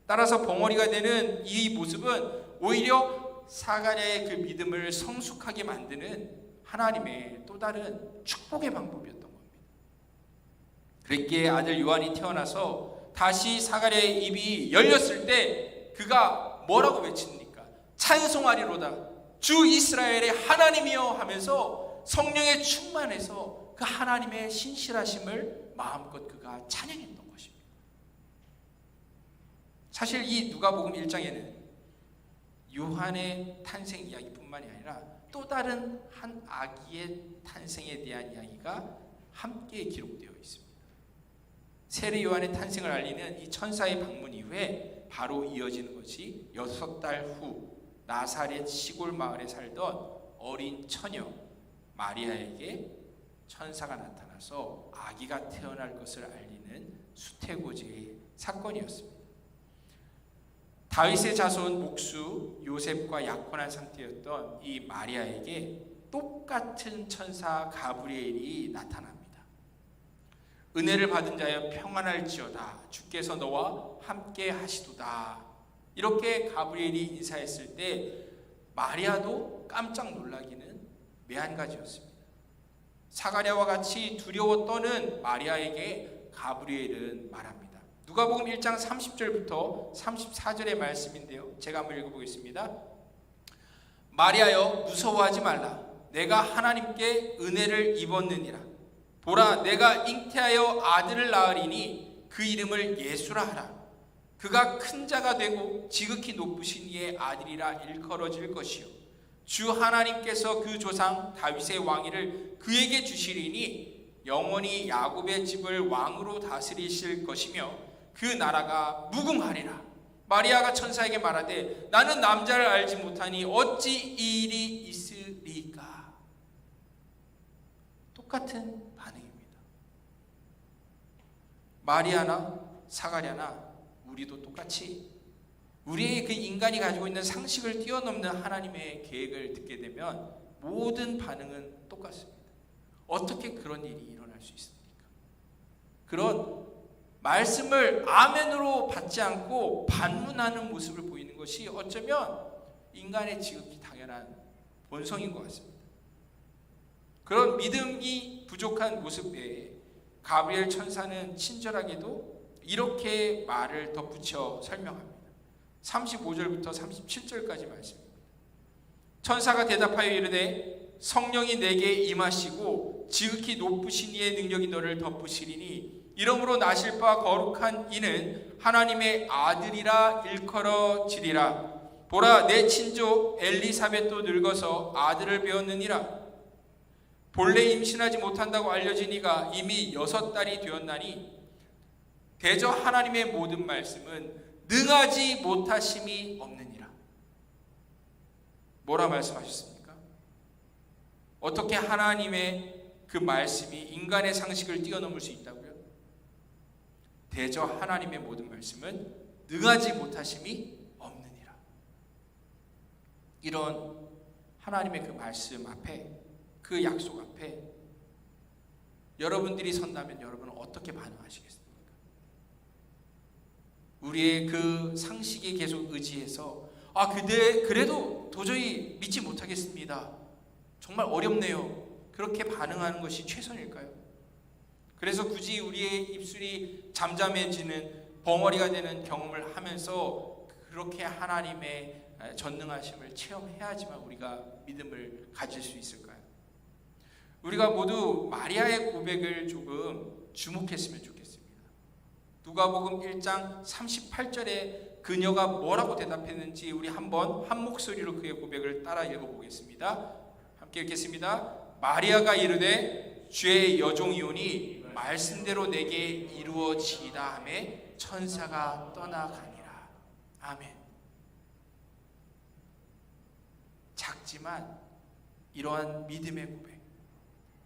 따라서 벙어리가 되는 이 모습은 오히려 사가랴의 그 믿음을 성숙하게 만드는 하나님의 또 다른 축복의 방법이었던 겁니다. 그랬기에 아들 요한이 태어나서 다시 사가랴의 입이 열렸을 때 그가 뭐라고 외칩니까? 찬송하리로다 주 이스라엘의 하나님이여 하면서 성령에 충만해서 그 하나님의 신실하심을 마음껏 그가 찬양했던 것입니다. 사실 이 누가복음 1장에는 요한의 탄생 이야기뿐만이 아니라 또 다른 한 아기의 탄생에 대한 이야기가 함께 기록되어 있습니다. 세례 요한의 탄생을 알리는 이 천사의 방문 이후에 바로 이어지는 것이 6달 후 나사렛 시골 마을에 살던 어린 처녀 마리아에게 천사가 나타나서 아기가 태어날 것을 알리는 수태고제의 사건이었습니다. 다윗의 자손 목수 요셉과 약혼한 상태였던 이 마리아에게 똑같은 천사 가브리엘이 나타납니다. 은혜를 받은 자여 평안할지어다 주께서 너와 함께 하시도다. 이렇게 가브리엘이 인사했을 때 마리아도 깜짝 놀라기는 매한가지였습니다. 사가랴와 같이 두려워 떠는 마리아에게 가브리엘은 말합니다. 누가복음 1장 30절부터 34절의 말씀인데요. 제가 한번 읽어보겠습니다. 마리아여 무서워하지 말라. 내가 하나님께 은혜를 입었느니라. 보라 내가 잉태하여 아들을 낳으리니 그 이름을 예수라 하라. 그가 큰 자가 되고 지극히 높으신 이의 아들이라 일컬어질 것이요 주 하나님께서 그 조상 다윗의 왕위를 그에게 주시리니 영원히 야곱의 집을 왕으로 다스리실 것이며 그 나라가 무궁하리라. 마리아가 천사에게 말하되 나는 남자를 알지 못하니 어찌 이 일이 있으리까. 똑같은 반응입니다. 마리아나 사가랴나 우리도 똑같이 우리의 그 인간이 가지고 있는 상식을 뛰어넘는 하나님의 계획을 듣게 되면 모든 반응은 똑같습니다. 어떻게 그런 일이 일어날 수 있습니까? 그런 말씀을 아멘으로 받지 않고 반문하는 모습을 보이는 것이 어쩌면 인간의 지극히 당연한 본성인 것 같습니다. 그런 믿음이 부족한 모습 외에 가브리엘 천사는 친절하게도 이렇게 말을 덧붙여 설명합니다. 35절부터 37절까지 말씀입니다. 천사가 대답하여 이르되 성령이 내게 임하시고 지극히 높으신 이의 능력이 너를 덮으시리니 이러므로 나실 바 거룩한 이는 하나님의 아들이라 일컬어지리라. 보라 내 친족 엘리사벳도 늙어서 아들을 배웠느니라. 본래 임신하지 못한다고 알려진 이가 이미 6달이 되었나니 대저 하나님의 모든 말씀은 능하지 못하심이 없느니라. 뭐라 말씀하셨습니까? 어떻게 하나님의 그 말씀이 인간의 상식을 뛰어넘을 수 있다고요? 대저 하나님의 모든 말씀은 능하지 못하심이 없느니라. 이런 하나님의 그 말씀 앞에, 그 약속 앞에 여러분들이 선다면 여러분은 어떻게 반응하시겠습니까? 우리의 그 상식에 계속 의지해서 그래도 도저히 믿지 못하겠습니다. 정말 어렵네요. 그렇게 반응하는 것이 최선일까요? 그래서 굳이 우리의 입술이 잠잠해지는 벙어리가 되는 경험을 하면서 그렇게 하나님의 전능하심을 체험해야지만 우리가 믿음을 가질 수 있을까요? 우리가 모두 마리아의 고백을 조금 주목했으면 좋겠습니다. 누가복음 1장 38절에 그녀가 뭐라고 대답했는지 우리 한번 한 목소리로 그의 고백을 따라 읽어보겠습니다. 함께 읽겠습니다. 마리아가 이르되 주의 여종이오니 말씀대로 내게 이루어지이다 하매 천사가 떠나가니라. 아멘. 작지만 이러한 믿음의 고백,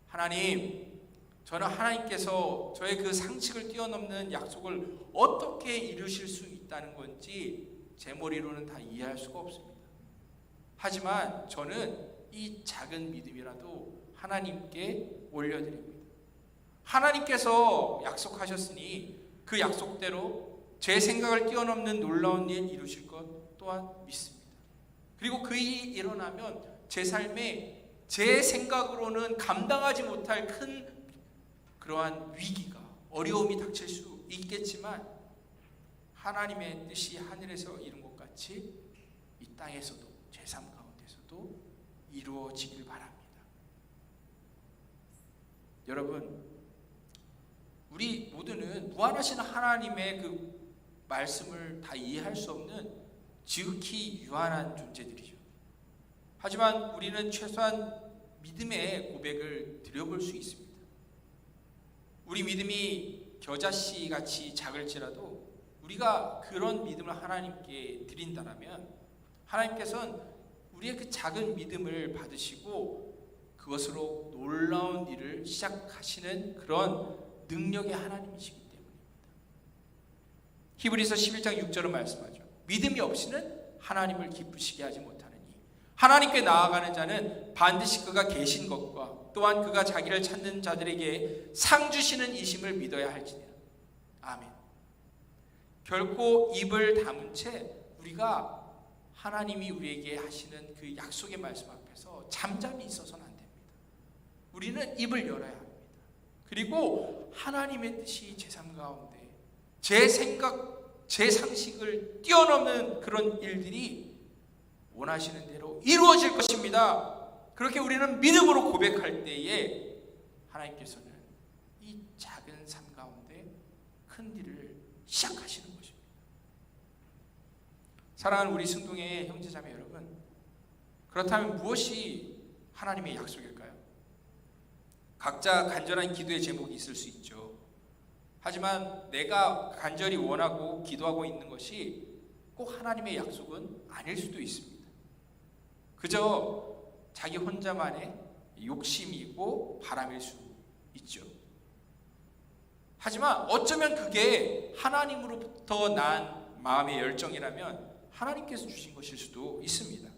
하나님, 저는 하나님께서 저의 그 상식을 뛰어넘는 약속을 어떻게 이루실 수 있다는 건지 제 머리로는 다 이해할 수가 없습니다. 하지만 저는 이 작은 믿음이라도 하나님께 올려드립니다. 하나님께서 약속하셨으니 그 약속대로 제 생각을 뛰어넘는 놀라운 일 이루실 것 또한 믿습니다. 그리고 그 일이 일어나면 제 삶에 제 생각으로는 감당하지 못할 큰 그러한 위기가, 어려움이 닥칠 수 있겠지만 하나님의 뜻이 하늘에서 이룬 것 같이 이 땅에서도, 제 삶 가운데서도 이루어지길 바랍니다. 여러분, 우리 모두는 무한하신 하나님의 그 말씀을 다 이해할 수 없는 지극히 유한한 존재들이죠. 하지만 우리는 최소한 믿음의 고백을 드려볼 수 있습니다. 우리 믿음이 겨자씨 같이 작을지라도 우리가 그런 믿음을 하나님께 드린다면 하나님께서는 우리의 그 작은 믿음을 받으시고 그것으로 놀라운 일을 시작하시는 그런 능력의 하나님이시기 때문입니다. 히브리서 11장 6절은 말씀하죠. 믿음이 없이는 하나님을 기쁘시게 하지 못하느니 하나님께 나아가는 자는 반드시 그가 계신 것과 또한 그가 자기를 찾는 자들에게 상 주시는 이심을 믿어야 할지니라. 아멘. 결코 입을 다문 채 우리가 하나님이 우리에게 하시는 그 약속의 말씀 앞에서 잠잠히 있어서는 안 됩니다. 우리는 입을 열어야 합니다. 그리고 하나님의 뜻이 제 삶 가운데 제 생각, 제 상식을 뛰어넘는 그런 일들이 원하시는 대로 이루어질 것입니다. 그렇게 우리는 믿음으로 고백할 때에 하나님께서는 이 작은 삶 가운데 큰 일을 시작하시는 것입니다. 사랑하는 우리 승동의 형제자매 여러분, 그렇다면 무엇이 하나님의 약속일까요? 각자 간절한 기도의 제목이 있을 수 있죠. 하지만 내가 간절히 원하고 기도하고 있는 것이 꼭 하나님의 약속은 아닐 수도 있습니다. 그저 자기 혼자만의 욕심이고 바람일 수 있죠. 하지만 어쩌면 그게 하나님으로부터 난 마음의 열정이라면 하나님께서 주신 것일 수도 있습니다.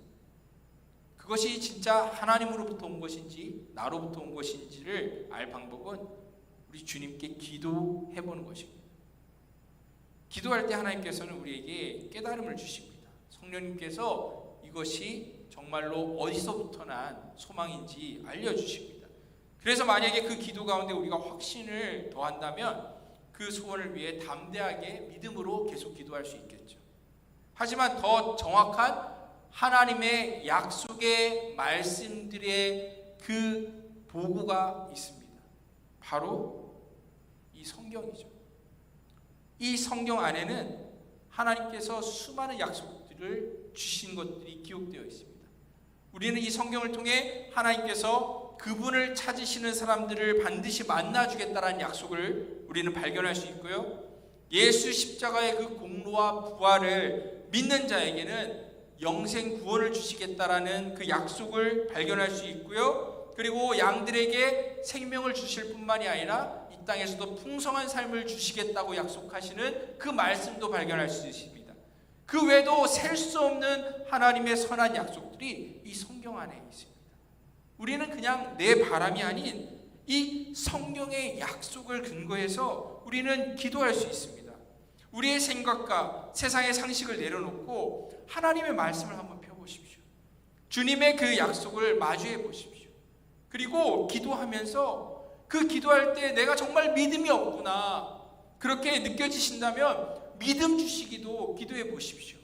그것이 진짜 하나님으로부터 온 것인지 나로부터 온 것인지를 알 방법은 우리 주님께 기도해보는 것입니다. 기도할 때 하나님께서는 우리에게 깨달음을 주십니다. 성령님께서 이것이 정말로 어디서부터 난 소망인지 알려주십니다. 그래서 만약에 그 기도 가운데 우리가 확신을 더한다면 그 소원을 위해 담대하게 믿음으로 계속 기도할 수 있겠죠. 하지만 더 정확한 하나님의 약속의 말씀들의 그 보고가 있습니다. 바로 이 성경이죠. 이 성경 안에는 하나님께서 수많은 약속들을 주신 것들이 기록되어 있습니다. 우리는 이 성경을 통해 하나님께서 그분을 찾으시는 사람들을 반드시 만나주겠다라는 약속을 우리는 발견할 수 있고요. 예수 십자가의 그 공로와 부활을 믿는 자에게는 영생 구원을 주시겠다라는 그 약속을 발견할 수 있고요. 그리고 양들에게 생명을 주실 뿐만이 아니라 이 땅에서도 풍성한 삶을 주시겠다고 약속하시는 그 말씀도 발견할 수 있습니다. 그 외에도 셀 수 없는 하나님의 선한 약속들이 이 성경 안에 있습니다. 우리는 그냥 내 바람이 아닌 이 성경의 약속을 근거해서 우리는 기도할 수 있습니다. 우리의 생각과 세상의 상식을 내려놓고 하나님의 말씀을 한번 펴보십시오. 주님의 그 약속을 마주해 보십시오. 그리고 기도하면서 그 기도할 때 내가 정말 믿음이 없구나 그렇게 느껴지신다면 믿음 주시기도 기도해 보십시오.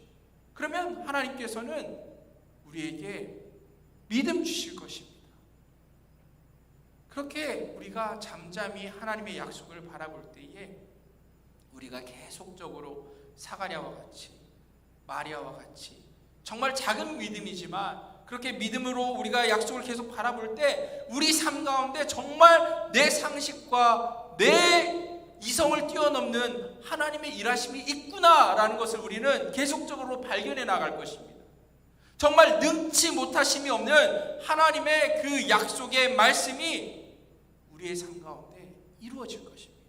그러면 하나님께서는 우리에게 믿음 주실 것입니다. 그렇게 우리가 잠잠히 하나님의 약속을 바라볼 때에 우리가 계속적으로 사가랴와 같이 마리아와 같이 정말 작은 믿음이지만 그렇게 믿음으로 우리가 약속을 계속 바라볼 때 우리 삶 가운데 정말 내 상식과 내 이성을 뛰어넘는 하나님의 일하심이 있구나라는 것을 우리는 계속적으로 발견해 나갈 것입니다. 정말 능치 못하심이 없는 하나님의 그 약속의 말씀이 우리의 삶 가운데 이루어질 것입니다.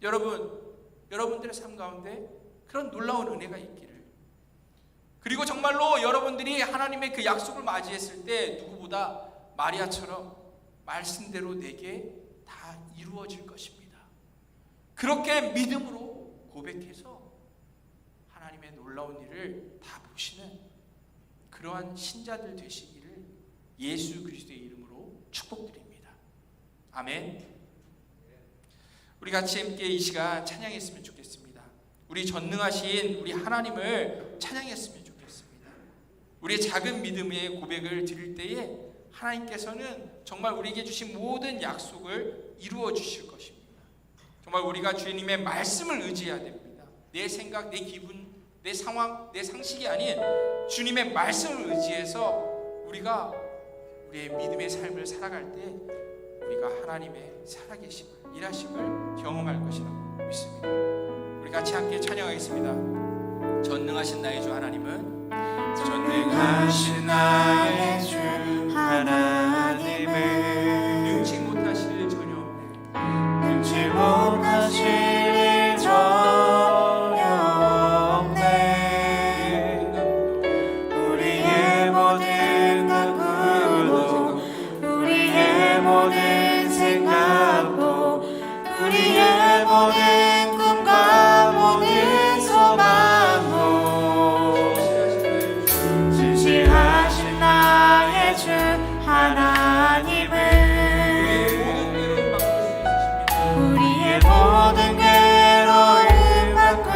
여러분들의 삶 가운데 그런 놀라운 은혜가 있기를, 그리고 정말로 여러분들이 하나님의 그 약속을 맞이했을 때 누구보다 마리아처럼 말씀대로 내게 다 이루어질 것입니다. 그렇게 믿음으로 고백해서 하나님의 놀라운 일을 다 보시는 그러한 신자들 되시기를 예수 그리스도의 이름으로 축복드립니다. 아멘. 우리 같이 함께 이 시간 찬양했으면 좋겠습니다. 우리 전능하신 우리 하나님을 찬양했으면 좋겠습니다. 우리의 작은 믿음의 고백을 드릴 때에 하나님께서는 정말 우리에게 주신 모든 약속을 이루어 주실 것입니다. 정말 우리가 주님의 말씀을 의지해야 됩니다. 내 생각, 내 기분, 내 상황, 내 상식이 아닌 주님의 말씀을 의지해서 우리가 우리의 믿음의 삶을 살아갈 때 우리가 하나님의 살아계심을, 일하심을 경험할 것이라고 믿습니다. 우리 같이 함께 찬양하겠습니다. 전능하신 나의 주 하나님은, 전능하신 나의 주 하나님은 능치 못하실 전혀 능치 못하실 일 전혀 없네. 우리의 모든 각오도, 우리의 모든 생각도, 우리의 모든 꿈과 모든 소망도 진실하신 나의 주 하나님은 우리의 모든 괴로움 바꿀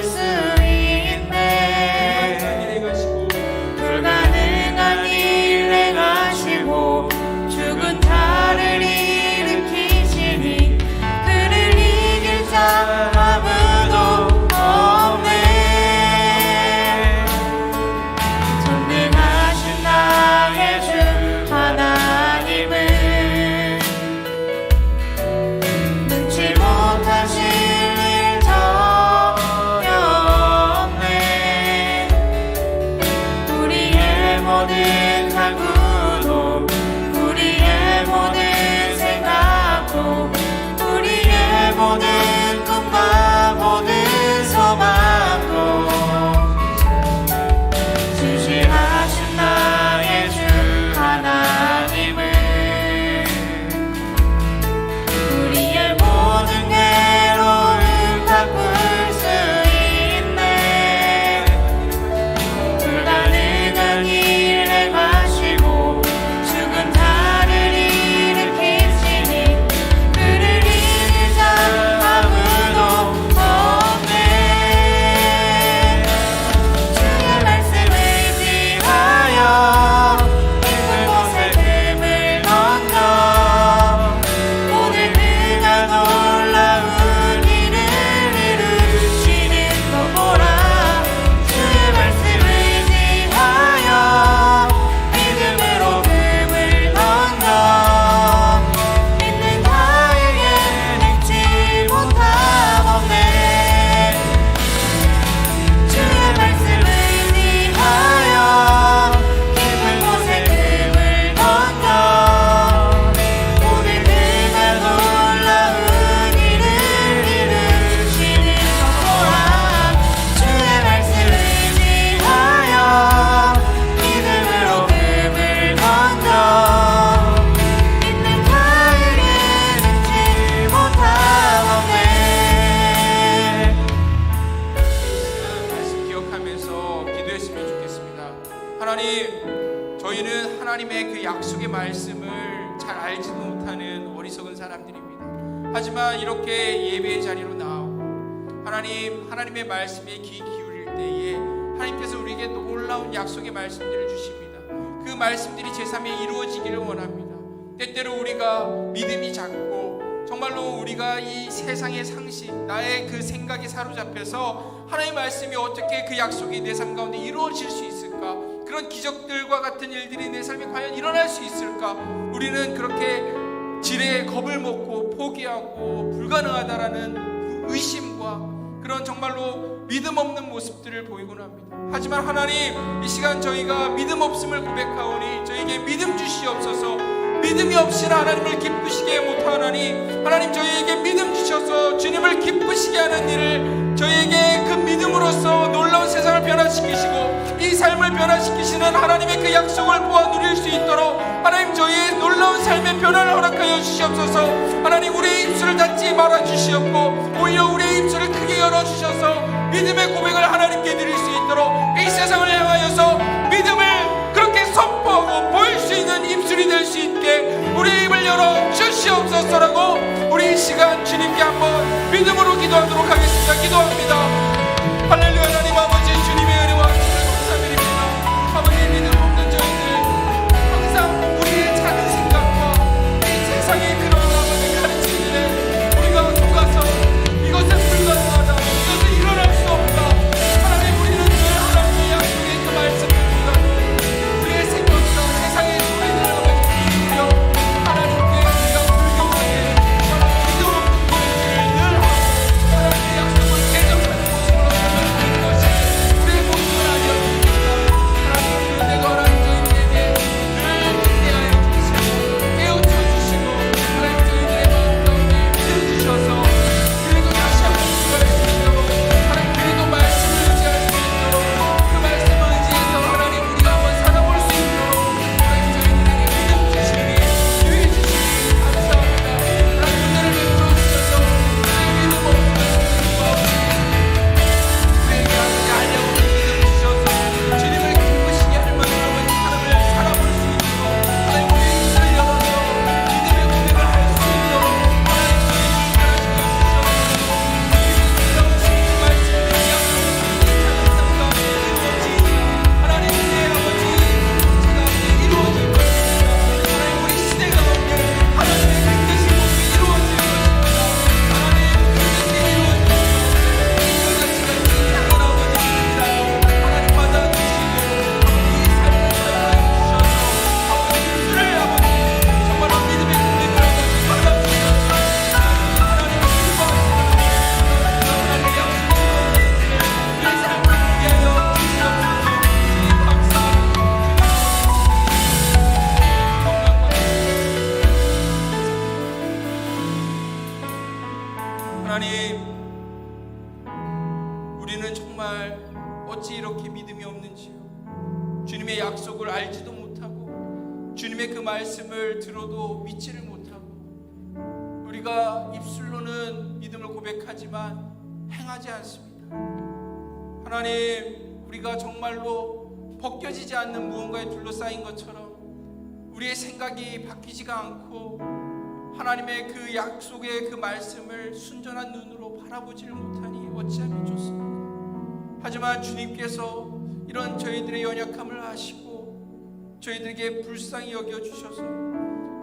수 있네. 불가능한 일 행하시고 죽은 자를 일으키시니 그를 이길 자 아무도 없네. 전능하신 나의 주 하나님은 능치 못하실 일 전혀 없네. 우리의 모든 갈구도, 우리의 모든 생각도, 우리의 모든 꿈과 모든 소망도 진실하신 나의 주 하나님은 우리의 모든 괴로움 바꿀 수 있네. 불가능한 일 행하시고 죽은 자를 일으키시니 그를 이길 자 아무도 없네. 주의 말씀을 지하여 깊은 곳에 금을 던져 오늘 그가 놀라운 일을 이루시는 것 보라. 주의 말씀을 지하여 믿음으로 금을 던져 믿는 자에게 능치 못함 없네. 주의 말씀을 지하여 깊은 곳에 금을 던져 오늘 그가 놀라운 일을 이루시는 것 보라. 주의 말씀을 지하여 믿음으로 금을 던져 믿는 자에게 능치 못함 없네. 말씀 기억하면서 기도했으면 좋겠습니다. 하나님, 저희는 하나님의 그 약속의 말씀을 잘 알지도 못하는 어리석은 사람들입니다. 하지만 이렇게 예배의 자리로 나오고 하나님의 말씀에 귀 기울일 때에 하나님께서 우리에게 놀라운 약속의 말씀들을 주십니다. 그 말씀들이 제3에 이루어지기를 원합니다. 때때로 우리가 믿음이 작고 정말로 우리가 이 세상의 상식, 나의 그 생각에 사로잡혀서 하나님의 말씀이 어떻게 그 약속이 내 삶 가운데 이루어질 수 있을까? 그런 기적들과 같은 일들이 내 삶에 과연 일어날 수 있을까? 우리는 그렇게 지레 겁을 먹고 포기하고 불가능하다라는 의심과 그런 정말로 믿음 없는 모습들을 보이곤 합니다. 하지만 하나님, 이 시간 저희가 믿음 없음을 고백하오니 저에게 믿음 주시옵소서. 믿음이 없이는 하나님을 기쁘시게 못하나니 하나님, 저희에게 믿음 주셔서 주님을 기쁘시게 하는 일을 저희에게 그 믿음으로써 놀라운 세상을 변화시키시고 이 삶을 변화시키시는 하나님의 그 약속을 보아 누릴 수 있도록 하나님, 저희의 놀라운 삶의 변화를 허락하여 주시옵소서. 하나님, 우리의 입술을 닫지 말아 주시옵고 오히려 우리의 입술을 크게 열어 주셔서 믿음의 고백을 하나님께 드릴 수 있도록 이 세상을 향하여서 믿음을 그렇게 선포하고 보일 수 있는 입술이 될 수 있게 우리의 입을 열어 주시옵소서라고 우리 이 시간 주님께 한번 믿음으로 기도하도록 하겠습니다. 기도합니다. 할렐루야. 하나님 아버지, 주님의 은혜와 주를 감사드립니다. 아버지, 믿음 없는 저희들 항상 우리의 작은 생각과 이 세상의 그런 아버지 가르침들에 우리가 속아서 이것은 불가능하다, 이것은 일어날 수 없다. 하나님, 우리는 늘 하나님의 약속의 그 말씀을 붙들고 우리의 생각과 세상의 소리를 아버지 들으며 하나님께 우리가 불경하게 믿음 없는 고백을 늘 하고 하나님의 약속을 대적하는 모습으로 살아가는 것이 우리의 모습을 알려주십니다. 하나님, 내가 하나님 저희들에게 늘 인내하여 주시고 깨우쳐 주시고 하나님, 저희들의 마음 가운데 믿음 주셔서 그리고 다시 한번 기도할 수 있도록 하나님, 그리고 말씀을 의지할 수 있도록 그 말씀을 의지해서 하나님, 우리가 한번 살아볼 수 있도록 하나님, 저희들에게 믿음 주시니 유해 주시니 감사합니다. 하나님, 은혜를 베풀어 주셔서 우리의 믿음 없는 마음을 우리에게 아버지 알려고 믿음 주셔서 주님을 기쁘시게 할 만한 아버지 삶을 살아볼 수 있도록 하나님, 우리의 입술을 열어서 믿음의 고백을 할 수 있도록 하나님, 저희를 변화시켜 주셔서 주님의 놀라운 말씀들이 약속을 작은 삶 가운데 이루어지니 하나님, 내 아버지 제가 이루어질 것입니다. 하나님, 우리 시대 가운데 하나님의 그 뜻이 모두 이루어질 것입니다. 하나님, 그 뜻이 이루어질 것입니다. 이것이 같은 작은 아버지입니다. 하나님, 받아주시고 이 삶을 사용하여 주셔서 아버지 입술을 아버지 정말로 믿음의 고백을 하고 받아주셔서 하나님, 기뻐하시는 하나님의 약속을 내 삶을 누리게 하여 주시옵소서. 주님 감사합니다. 하나님, 우리는 정말 어찌 이렇게 믿음이 없는지요. 주님의 약속을 알지도 못하고 주님의 그 말씀을 들어도 믿지를 못하고 우리가 입술로는 믿음을 고백하지만 행하지 않습니다. 하나님, 우리가 정말로 벗겨지지 않는 무언가에 둘러싸인 것처럼 우리의 생각이 바뀌지가 않고 하나님의 그 약속의 그 말씀을 순전한 눈으로 바라보지를 못하니 어찌하면 좋습니까? 하지만 주님께서 이런 저희들의 연약함을 아시고 저희들에게 불쌍히 여겨주셔서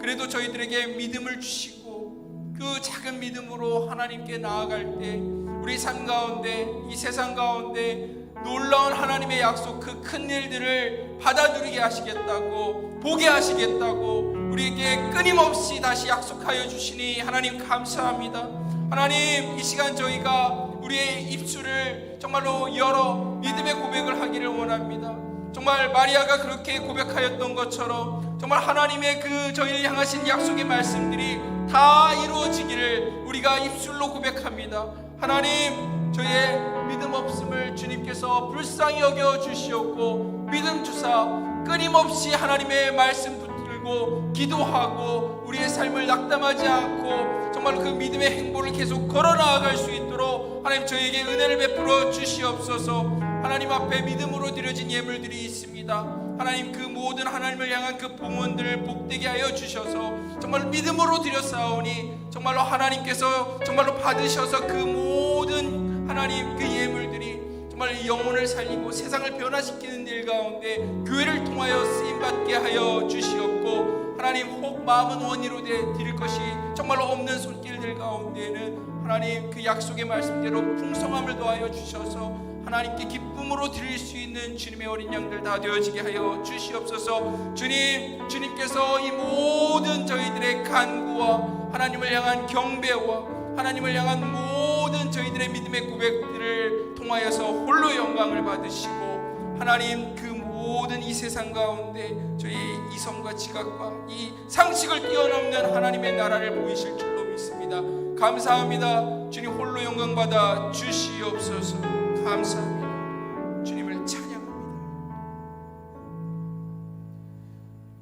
그래도 저희들에게 믿음을 주시고 그 작은 믿음으로 하나님께 나아갈 때 우리 삶 가운데 이 세상 가운데 놀라운 하나님의 약속 그 큰 일들을 받아 누리게 하시겠다고 보게 하시겠다고 우리에게 끊임없이 다시 약속하여 주시니 하나님 감사합니다. 하나님, 이 시간 저희가 우리의 입술을 정말로 열어 믿음의 고백을 하기를 원합니다. 정말 마리아가 그렇게 고백하였던 것처럼 정말 하나님의 그 저희를 향하신 약속의 말씀들이 다 이루어지기를 우리가 입술로 고백합니다. 하나님, 저의 믿음 없음을 주님께서 불쌍히 여겨 주시옵고 믿음 주사 끊임없이 하나님의 말씀 붙들고 기도하고 우리의 삶을 낙담하지 않고 정말로 그 믿음의 행보를 계속 걸어 나아갈 수 있도록 하나님, 저에게 은혜를 베풀어 주시옵소서. 하나님 앞에 믿음으로 드려진 예물들이 있습니다. 하나님, 그 모든 하나님을 향한 그 봉헌들을 복되게 하여 주셔서 정말 믿음으로 드렸사오니 정말로 하나님께서 정말로 받으셔서 그 모든 하나님 그 예물들이 정말 영혼을 살리고 세상을 변화시키는 일 가운데 교회를 통하여 쓰임받게 하여 주시옵고 하나님, 혹 마음은 원의로 드릴 것이 정말로 없는 손길들 가운데에는 하나님 그 약속의 말씀대로 풍성함을 더하여 주셔서 하나님께 기쁨으로 드릴 수 있는 주님의 어린 양들 다 되어지게 하여 주시옵소서. 주님께서 이 모든 저희들의 간구와 하나님을 향한 경배와 하나님을 향한 모든 저희들의 저희들의 믿음의 고백들을 통하여서 홀로 영광을 받으시고 하나님 그 모든 이 세상 가운데 저희의 이성과 지각과 이 상식을 뛰어넘는 하나님의 나라를 보이실 줄로 믿습니다. 감사합니다. 주님 홀로 영광 받아 주시옵소서. 감사합니다. 주님을 찬양합니다.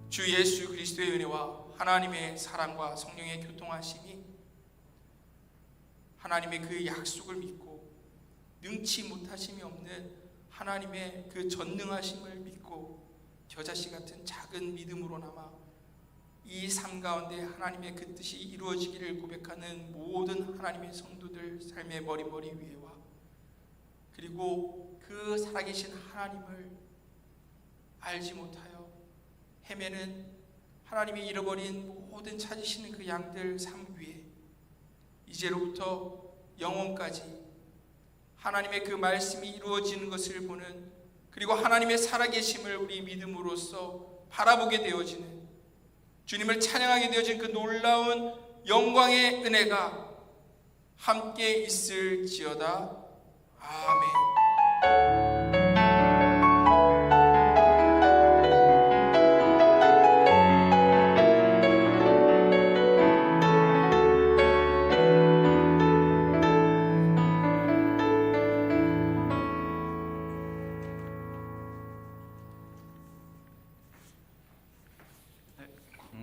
주 예수 그리스도의 은혜와 하나님의 사랑과 성령의 교통하심이 하나님의 그 약속을 믿고 능치 못하심이 없는 하나님의 그 전능하심을 믿고 겨자씨 같은 작은 믿음으로나마 이 삶 가운데 하나님의 그 뜻이 이루어지기를 고백하는 모든 하나님의 성도들 삶의 머리머리 위에와 그리고 그 살아계신 하나님을 알지 못하여 헤매는 하나님이 잃어버린 모든 찾으시는 그 양들 삶 위에 이제로부터 영원까지 하나님의 그 말씀이 이루어지는 것을 보는 그리고 하나님의 살아계심을 우리 믿음으로써 바라보게 되어지는 주님을 찬양하게 되어진 그 놀라운 영광의 은혜가 함께 있을지어다. 아멘.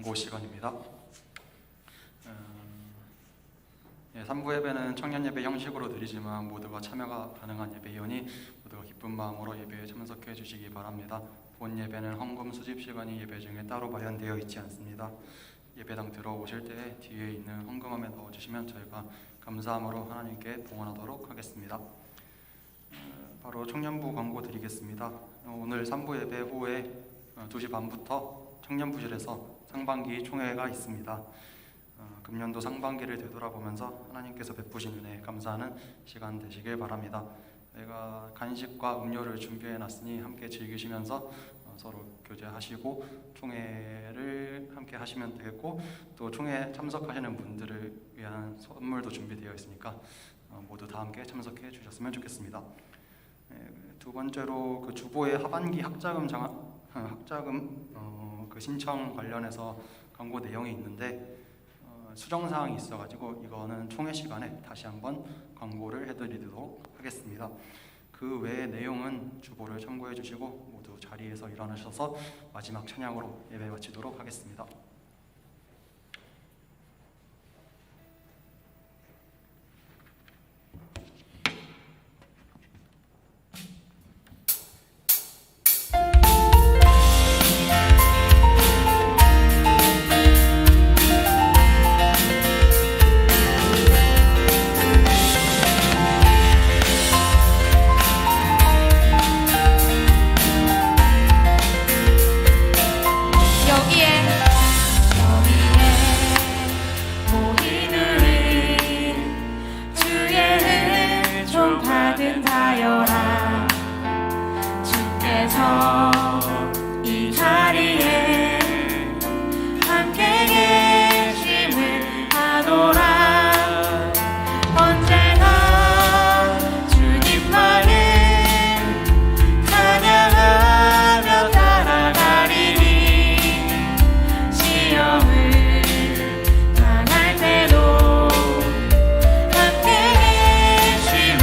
광고 시간입니다. 3부 예배는 청년 예배 형식으로 드리지만 모두가 참여가 가능한 예배이오니 모두가 기쁜 마음으로 예배에 참석해 주시기 바랍니다. 본 예배는 헌금 수집 시간이 예배 중에 따로 마련되어 있지 않습니다. 예배당 들어오실 때 뒤에 있는 헌금함에 넣어주시면 저희가 감사함으로 하나님께 봉헌하도록 하겠습니다. 바로 청년부 광고 드리겠습니다. 오늘 3부 예배 후에 2시 반부터 청년부실에서 상반기 총회가 있습니다. 금년도 상반기를 되돌아보면서 하나님께서 베푸신 은혜에 감사하는 시간 되시길 바랍니다. 저희가 간식과 음료를 준비해놨으니 함께 즐기시면서 서로 교제하시고 총회를 함께 하시면 되겠고 또 총회 참석하시는 분들을 위한 선물도 준비되어 있으니까 모두 다 함께 참석해 주셨으면 좋겠습니다. 두 번째로 그 주보의 하반기 학자금 그 신청 관련해서 광고 내용이 있는데 수정 사항이 있어가지고 이거는 총회 시간에 다시 한번 광고를 해드리도록 하겠습니다. 그 외의 내용은 주보를 참고해 주시고 모두 자리에서 일어나셔서 마지막 찬양으로 예배 마치도록 하겠습니다. 이 자리에 함께 계심을 하노라. 언제나 주님만을 찬양하며 따라가리니 시험을 당할 때도 함께 계심을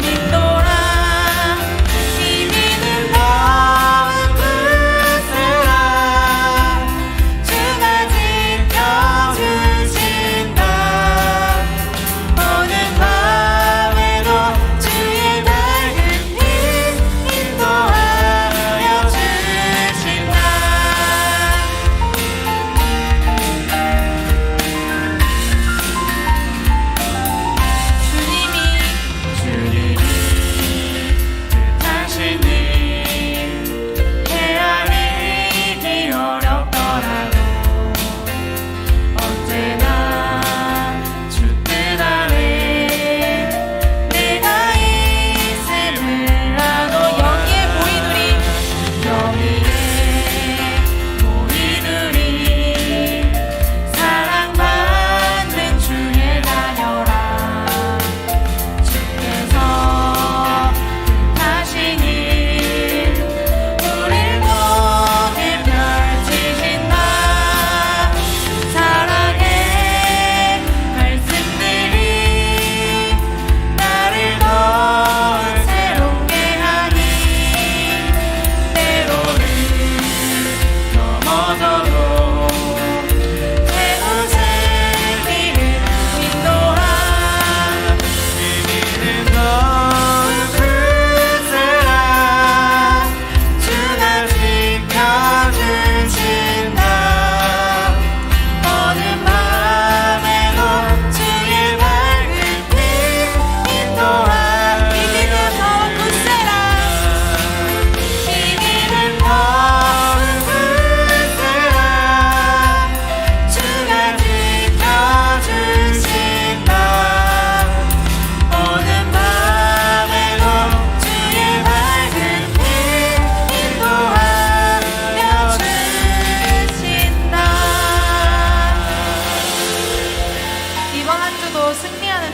믿노라. 이 믿음 너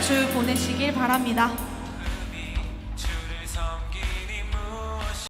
주 보내시길 바랍니다.